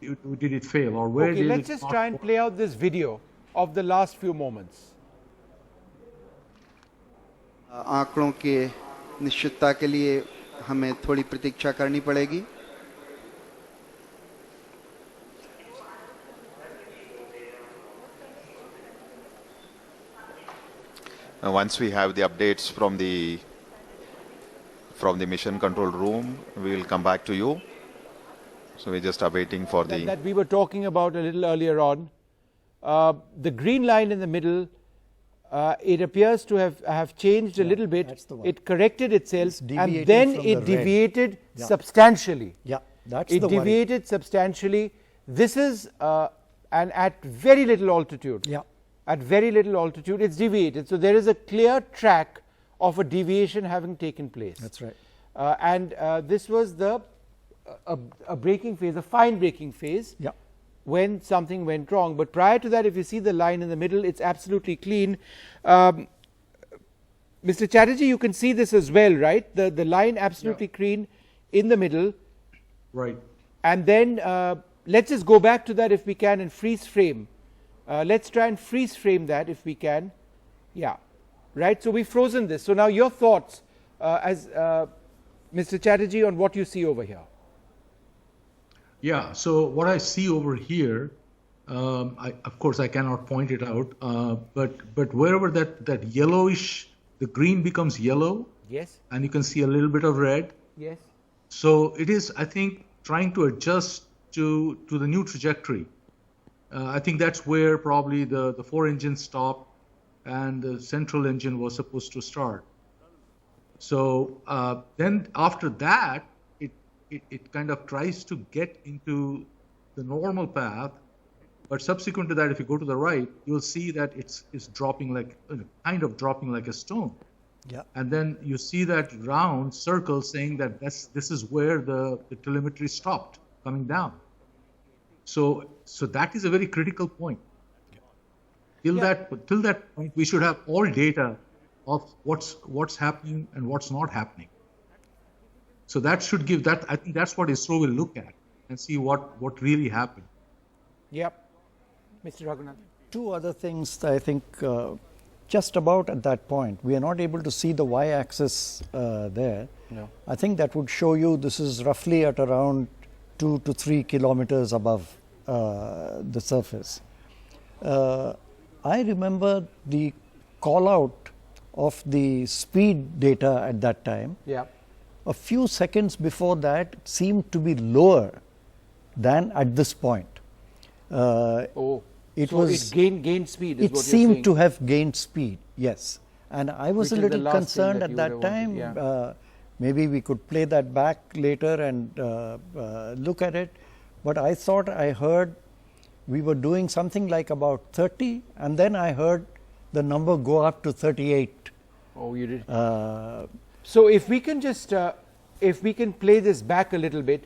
it fail, or where did it? Let's just try and play out this video of the last few moments. आंकड़ों के निश्चितता के लिए हमें थोड़ी प्रतीक्षा करनी पड़ेगी. Once we have the updates from the mission control room, we will come back to you. So we're just awaiting for that we were talking about a little earlier on. The green line in the middle, it appears to have changed a little bit. It corrected itself, and then it deviated substantially. Yeah, that's it deviated substantially. This is and at very little altitude. Yeah. At very little altitude, it's deviated. So there is a clear track of a deviation having taken place. That's right. And this was a braking phase, a fine braking phase, when something went wrong. But prior to that, if you see the line in the middle, it's absolutely clean. Mr. Chatterjee, you can see this as well, right? The line absolutely clean in the middle. Right. And then let's just go back to that if we can and freeze frame. Let's try and freeze frame that if we can. Yeah. Right. So we've frozen this. So now your thoughts as Mr. Chatterjee on what you see over here. Yeah. So what I see over here, of course I cannot point it out, but wherever that yellowish, the green becomes yellow. Yes. And you can see a little bit of red. Yes. So it is, I think, trying to adjust to the new trajectory. I think that's where probably the 4 engines stopped and the central engine was supposed to start. So then after that, it kind of tries to get into the normal path, but subsequent to that, if you go to the right, you'll see that it's dropping like, kind of dropping like a stone. Yeah. And then you see that round circle saying that this is where the telemetry stopped coming down. So that is a very critical point. Till that point, we should have all data of what's happening and what's not happening. So that should give that. I think that's what ISRO will look at and see what really happened. Yep, Mr. Raghunath. Two other things that I think just about at that point, we are not able to see the y-axis there. No. I think that would show you this is roughly at around 2 to 3 kilometers above the surface. I remember the call out of the speed data at that time. Yeah. A few seconds before that it seemed to be lower than at this point. It gained speed. It seemed to have gained speed. Yes, and I was a little concerned at that time. Maybe we could play that back later and look at it. But I thought I heard we were doing something like about 30, and then I heard the number go up to 38. Oh, you did. So if we can just, if we can play this back a little bit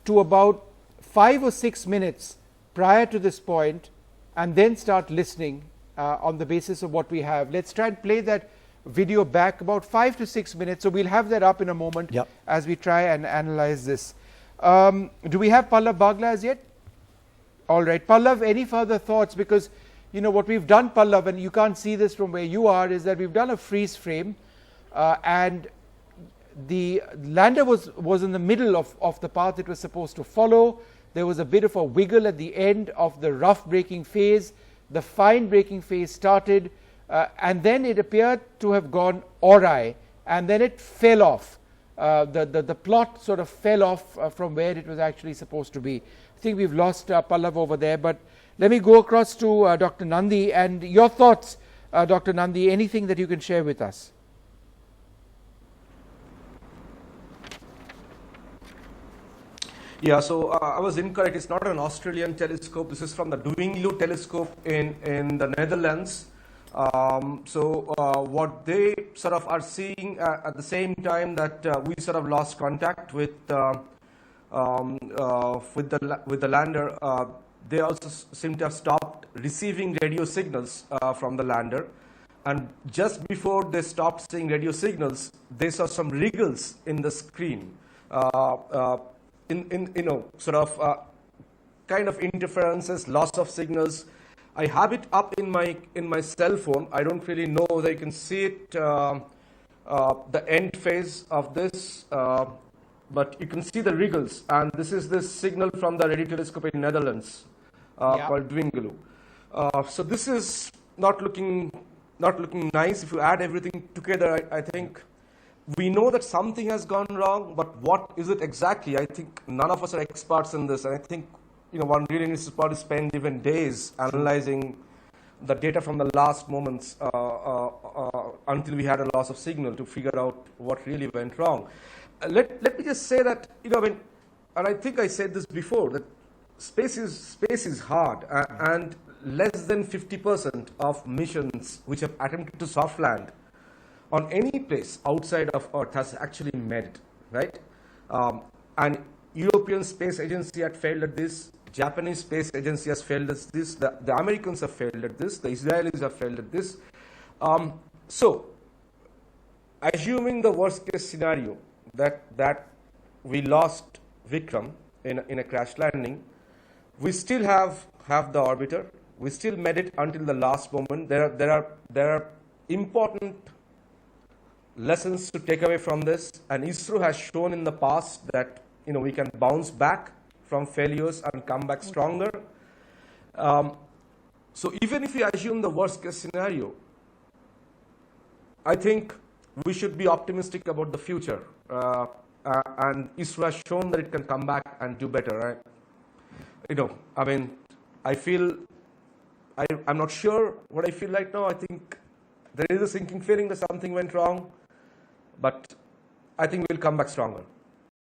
to about 5 or 6 minutes prior to this point, and then start listening on the basis of what we have. Let's try and play that video back about 5 to 6 minutes. So we'll have that up in a moment as we try and analyze this. Do we have Pallav Bagla as yet? All right, Pallav, any further thoughts? Because you know what we've done, Pallav, and you can't see this from where you are, is that we've done a freeze frame, and the lander was in the middle of the path it was supposed to follow. There was a bit of a wiggle at the end of the rough braking phase. The fine braking phase started, and then it appeared to have gone awry, and then it fell off. The plot sort of fell off from where it was actually supposed to be. I think we've lost Pallav over there, but let me go across to Dr. Nandi, and your thoughts, Dr. Nandi, anything that you can share with us. Yeah, so I was incorrect. It's not an Australian telescope. This is from the Duinglu telescope in the Netherlands. What they sort of are seeing at the same time that we sort of lost contact with the lander, they also seem to have stopped receiving radio signals from the lander. And just before they stopped seeing radio signals, they saw some wriggles in the screen. Kind of interferences, loss of signals. I have it up in my cell phone. I don't really know whether you can see it, the end phase of this, but you can see the wriggles. And this is the signal from the radio telescope in Netherlands called Duinglu. So this is not looking nice. If you add everything together, I think we know that something has gone wrong, but what is it exactly? I think none of us are experts in this, and I think one really needs to probably spend even days analyzing the data from the last moments until we had a loss of signal to figure out what really went wrong. Let me just say that and I think I said this before, that space is hard, and less than 50% of missions which have attempted to soft land on any place outside of Earth has actually made it, right? And European Space Agency had failed at this, Japanese Space Agency has failed at this, the Americans have failed at this, the Israelis have failed at this. So, assuming the worst case scenario that we lost Vikram in a crash landing, we still have the orbiter, we still made it until the last moment. There are important lessons to take away from this, and ISRO has shown in the past that we can bounce back from failures and come back stronger. So even if we assume the worst case scenario, I think we should be optimistic about the future, and ISRO has shown that it can come back and do better, right? I feel I'm not sure what I feel right now. I think there is a sinking feeling that something went wrong, but I think we'll come back stronger.